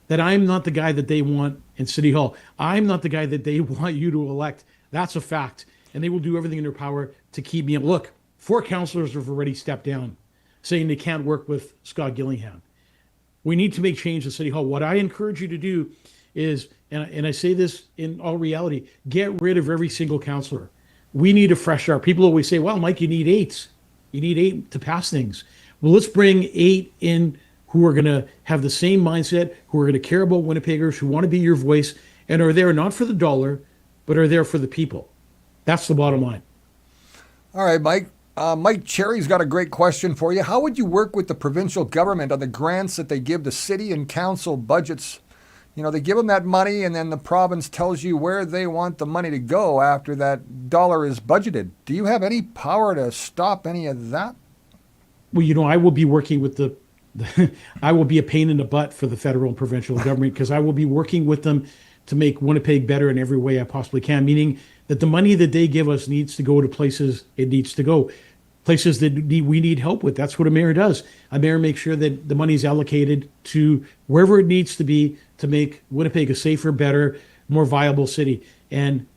that I'm not the guy that they want in City Hall. I'm not the guy that they want you to elect. That's a fact. And they will do everything in their power to keep me. Look, 4 councillors have already stepped down, saying they can't work with Scott Gillingham. We need to make change at City Hall. What I encourage you to do is, and I say this in all reality, get rid of every single councillor. We need a fresh start. People always say, well, Mike, you need 8. You need 8 to pass things. Well, let's bring 8 in who are going to have the same mindset, who are going to care about Winnipeggers, who want to be your voice, and are there not for the dollar, but are there for the people. That's the bottom line. All right, Mike. Mike Cherry's got a great question for you. How would you work with the provincial government on the grants that they give the city and council budgets? You know, they give them that money and then the province tells you where they want the money to go after that dollar is budgeted. Do you have any power to stop any of that? Well, I will be working with I will be a pain in the butt for the federal and provincial government because I will be working with them to make Winnipeg better in every way I possibly can, meaning that the money that they give us needs to go to places it needs to go, places that we need help with. That's what a mayor does. A mayor makes sure that the money is allocated to wherever it needs to be to make Winnipeg a safer, better, more viable city. And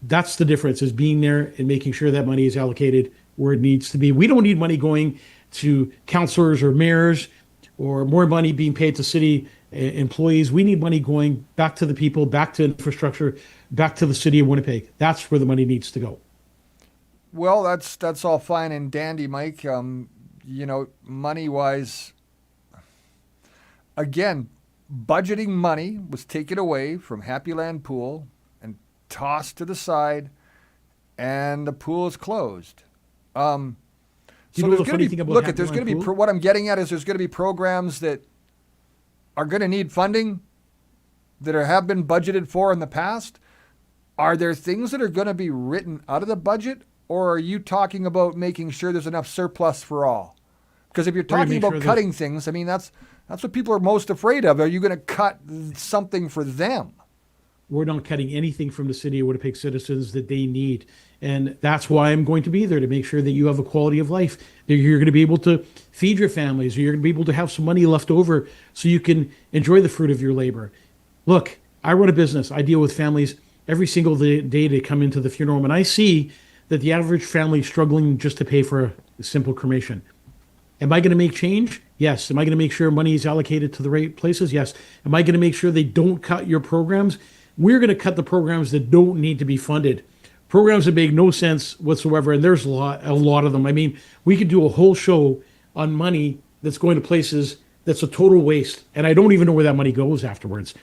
that's the difference, is being there and making sure that money is allocated where it needs to be. We don't need money going to councillors or mayors or more money being paid to city employees. We need money going back to the people, back to infrastructure, back to the city of Winnipeg. That's where the money needs to go. Well, that's all fine and dandy, Mike. Money-wise, again, budgeting money was taken away from Happy Land Pool and tossed to the side, and the pool is closed. So there's going to be, there's going to be, what I'm getting at is there's going to be programs that are going to need funding that have been budgeted for in the past. Are there things that are going to be written out of the budget, or are you talking about making sure there's enough surplus for all? Because if you're talking about cutting things, I mean, that's what people are most afraid of. Are you going to cut something for them? We're not cutting anything from the city of Winnipeg citizens that they need. And that's why I'm going to be there, to make sure that you have a quality of life, that you're going to be able to feed your families, or you're going to be able to have some money left over so you can enjoy the fruit of your labor. Look, I run a business. I deal with families every single day they come into the funeral home, and I see that the average family is struggling just to pay for a simple cremation. Am I going to make change? Yes. Am I going to make sure money is allocated to the right places? Yes. Am I going to make sure they don't cut your programs? We're going to cut the programs that don't need to be funded. Programs that make no sense whatsoever, and there's a lot of them. I mean, we could do a whole show on money that's going to places that's a total waste, and I don't even know where that money goes afterwards.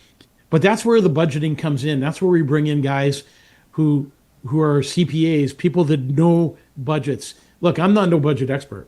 But that's where the budgeting comes in. That's where we bring in guys who are CPAs, people that know budgets. Look, I'm not no budget expert,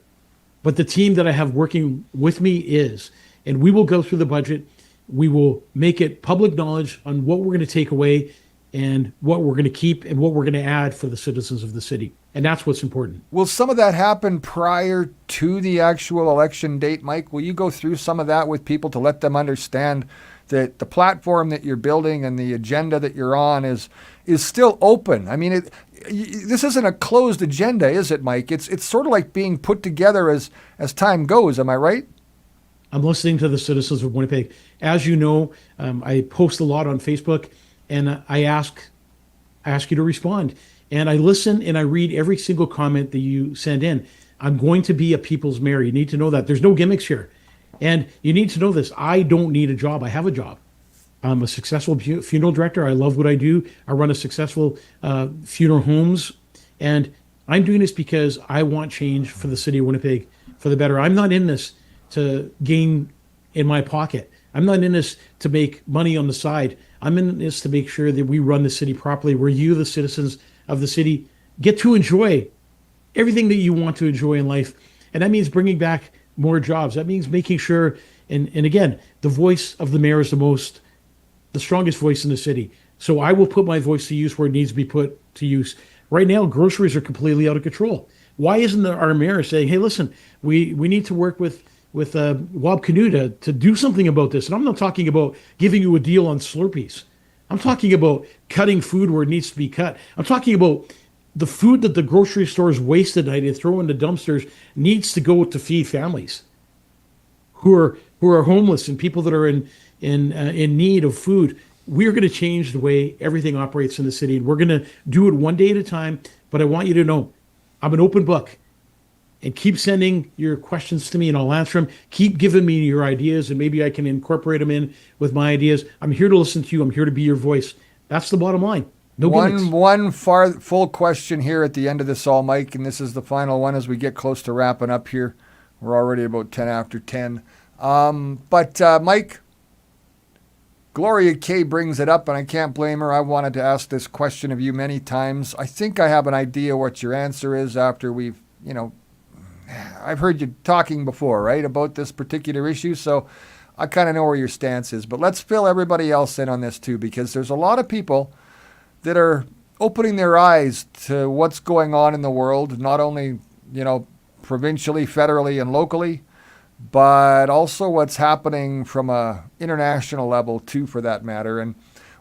but the team that I have working with me is, and we will go through the budget. We will make it public knowledge on what we're going to take away and what we're going to keep and what we're going to add for the citizens of the city. And that's what's important. Will some of that happen prior to the actual election date, Mike? Will you go through some of that with people to let them understand that the platform that you're building and the agenda that you're on is still open? I mean, this isn't a closed agenda, is it, Mike? It's sort of like being put together as time goes. Am I right? I'm listening to the citizens of Winnipeg. As you know, I post a lot on Facebook, and I ask you to respond. And I listen and I read every single comment that you send in. I'm going to be a people's mayor. You need to know that. There's no gimmicks here. And you need to know this. I don't need a job. I have a job. I'm a successful funeral director. I love what I do. I run a successful funeral homes. And I'm doing this because I want change for the city of Winnipeg for the better. I'm not in this to gain in my pocket. I'm not in this to make money on the side. I'm in this to make sure that we run the city properly, where you, the citizens of the city, get to enjoy everything that you want to enjoy in life. And that means bringing back more jobs. That means making sure And again, the voice of the mayor is the strongest voice in the city. So I will put my voice to use where it needs to be put to use. Right now, groceries are completely out of control. Why isn't our mayor saying, "Hey, listen, we need to work with Wab Canoe to do something about this"? And I'm not talking about giving you a deal on Slurpees. I'm talking about cutting food where it needs to be cut. I'm talking about the food that the grocery stores waste at night and throw into dumpsters needs to go to feed families who are homeless and people that are in need of food. We're going to change the way everything operates in the city, and we're going to do it one day at a time. But I want you to know, I'm an open book, and keep sending your questions to me, and I'll answer them. Keep giving me your ideas, and maybe I can incorporate them in with my ideas. I'm here to listen to you. I'm here to be your voice. That's the bottom line. No gimmicks. One full question here at the end of this all, Mike, and this is the final one as we get close to wrapping up here. We're already about 10 after 10. Mike, Gloria Kay brings it up, and I can't blame her. I wanted to ask this question of you many times. I think I have an idea what your answer is after we've, I've heard you talking before, right, about this particular issue, so I kind of know where your stance is. But let's fill everybody else in on this too, because there's a lot of people that are opening their eyes to what's going on in the world, not only, provincially, federally, and locally, but also what's happening from a international level too, for that matter. And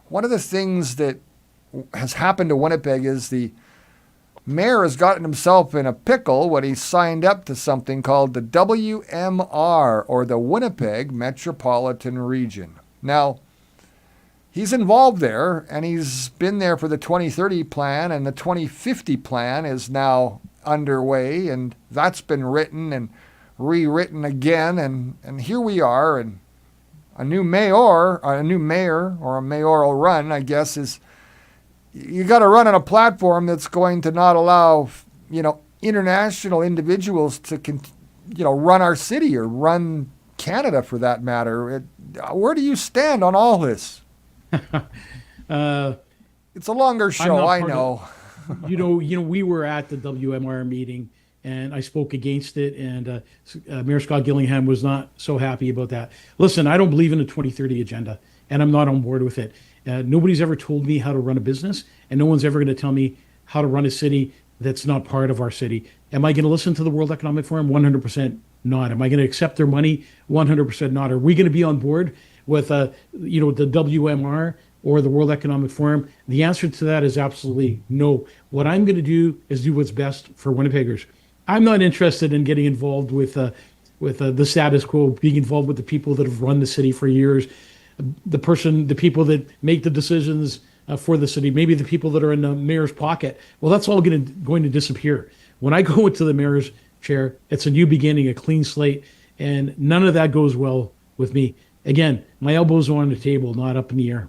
one of the things that has happened to Winnipeg is the mayor has gotten himself in a pickle when he signed up to something called the WMR, or the Winnipeg Metropolitan Region. Now, he's involved there, and he's been there for the 2030 plan, and the 2050 plan is now underway, and that's been written and rewritten again, and here we are, and a new mayor or a mayoral run, I guess, is you got to run on a platform that's going to not allow, international individuals to, run our city or run Canada for that matter. Where do you stand on all this? It's a longer show, I know. We were at the WMR meeting, and I spoke against it, and Mayor Scott Gillingham was not so happy about that. Listen, I don't believe in the 2030 agenda, and I'm not on board with it. Nobody's ever told me how to run a business, and no one's ever going to tell me how to run a city that's not part of our city. Am I going to listen to the World Economic Forum? 100% not. Am I going to accept their money? 100% not. Are we going to be on board with the WMR or the World Economic Forum? The answer to that is absolutely no. What I'm going to do is do what's best for Winnipeggers. I'm not interested in getting involved with the status quo, being involved with the people that have run the city for years, the people that make the decisions for the city, maybe the people that are in the mayor's pocket. Well, that's all going to disappear. When I go into the mayor's chair, it's a new beginning, a clean slate, and none of that goes well with me. Again, my elbows are on the table, not up in the air.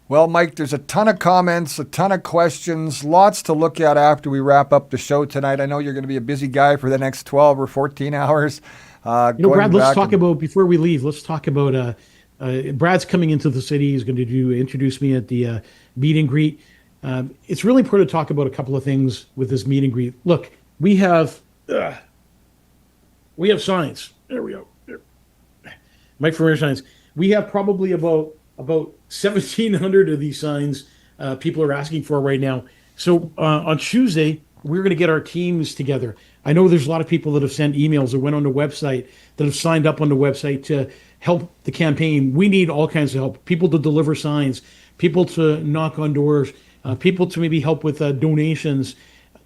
Well, Mike, there's a ton of comments, a ton of questions, lots to look at after we wrap up the show tonight. I know you're going to be a busy guy for the next 12 or 14 hours. Brad, let's talk about, before we leave, let's talk about Brad's coming into the city. He's going to introduce me at the meet and greet. It's really important to talk about a couple of things with this meet and greet. Look, we have signs. There we go. There. Mike Ferrer signs. We have probably about 1,700 of these signs people are asking for right now. So on Tuesday, we're going to get our teams together. I know there's a lot of people that have sent emails or went on the website, that have signed up on the website to help the campaign. We need all kinds of help. People to deliver signs, people to knock on doors, people to maybe help with donations.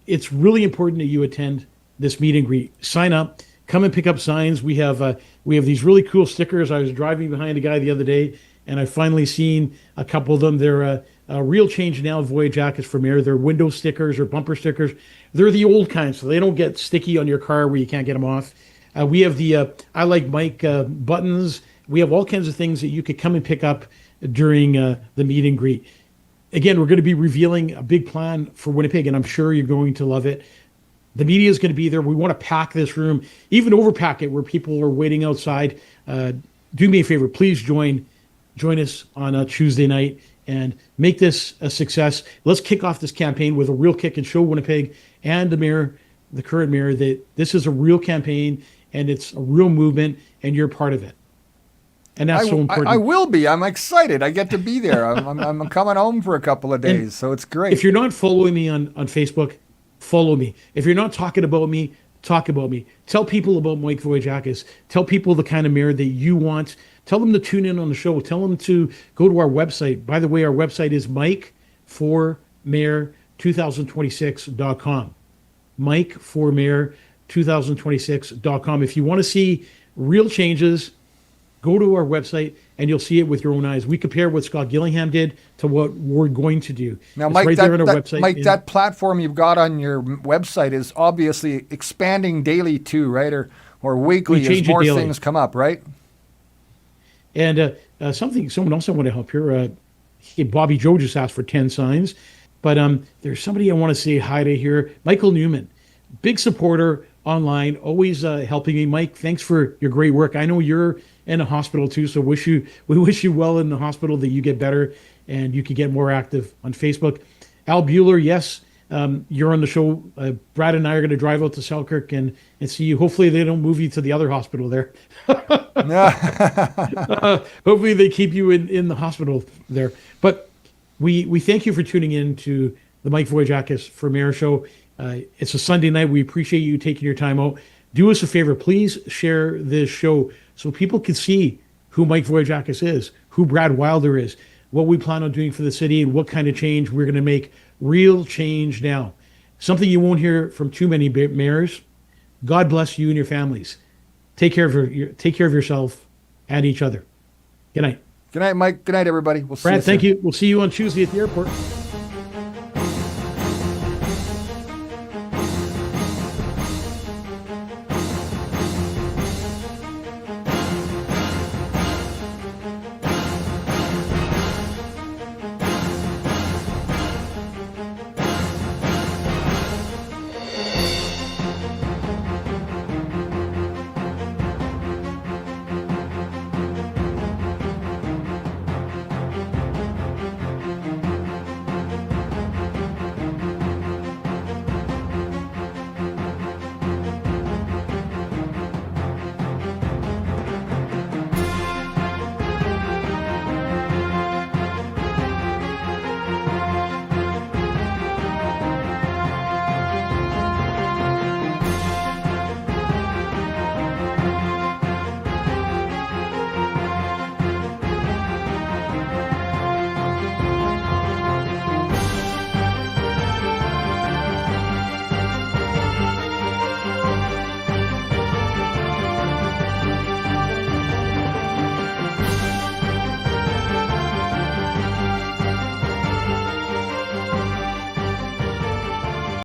It's really important that you attend this meet and greet. Sign up, come and pick up signs. We have these really cool stickers. I was driving behind a guy the other day, and I finally seen a couple of them. They're a Real Change Now Vogiatzakis for mayor. They're window stickers or bumper stickers. They're the old kind, so they don't get sticky on your car where you can't get them off. We have the I Like Mike buttons. We have all kinds of things that you could come and pick up during the meet and greet. Again, we're going to be revealing a big plan for Winnipeg, and I'm sure you're going to love it. The media is going to be there. We want to pack this room, even overpack it where people are waiting outside. Do me a favor, please join us on a Tuesday night and make this a success. Let's kick off this campaign with a real kick and show Winnipeg and the mayor, the current mayor, that this is a real campaign and it's a real movement and you're part of it. And that's so important. I will be. I'm excited. I get to be there. I'm coming home for a couple of days, so it's great. If you're not following me on Facebook, follow me. If you're not talking about me, talk about me. Tell people about Mike Vogiatzakis. Tell people the kind of mayor that you want. Tell them to tune in on the show. Tell them to go to our website. By the way, our website is mikeformayor2026.com. mikeformayor2026.com. If you want to see real changes, go to our website and you'll see it with your own eyes. We compare what Scott Gillingham did to what we're going to do. Now, it's Mike, right there on our website. Mike, that platform you've got on your website is obviously expanding daily too, right? Or weekly as more things come up, right? And someone else I want to help here. Bobby Joe just asked for 10 signs. But there's somebody I want to say hi to here. Michael Newman, big supporter online, always helping me. Mike, thanks for your great work. I know you're in a hospital too, so we wish you well in the hospital, that you get better and you can get more active on Facebook. Al Bueller, yes, you're on the show. Brad and I are going to drive out to Selkirk and see you. Hopefully they don't move you to the other hospital there. Hopefully they keep you in the hospital there. But we thank you for tuning in to the Mike Vogiatzakis for Mayor Show. It's a Sunday night. We appreciate you taking your time out. Do us a favor. Please share this show so people can see who Mike Vogiatzakis is, who Brad Wilder is, what we plan on doing for the city, and what kind of change we're going to make. Real change now. Something you won't hear from too many mayors. God bless you and your families. Take care of yourself and each other. Good night. Good night, Mike. Good night, everybody. We'll see you Brad, soon. thank you. We'll see you on Tuesday at the airport.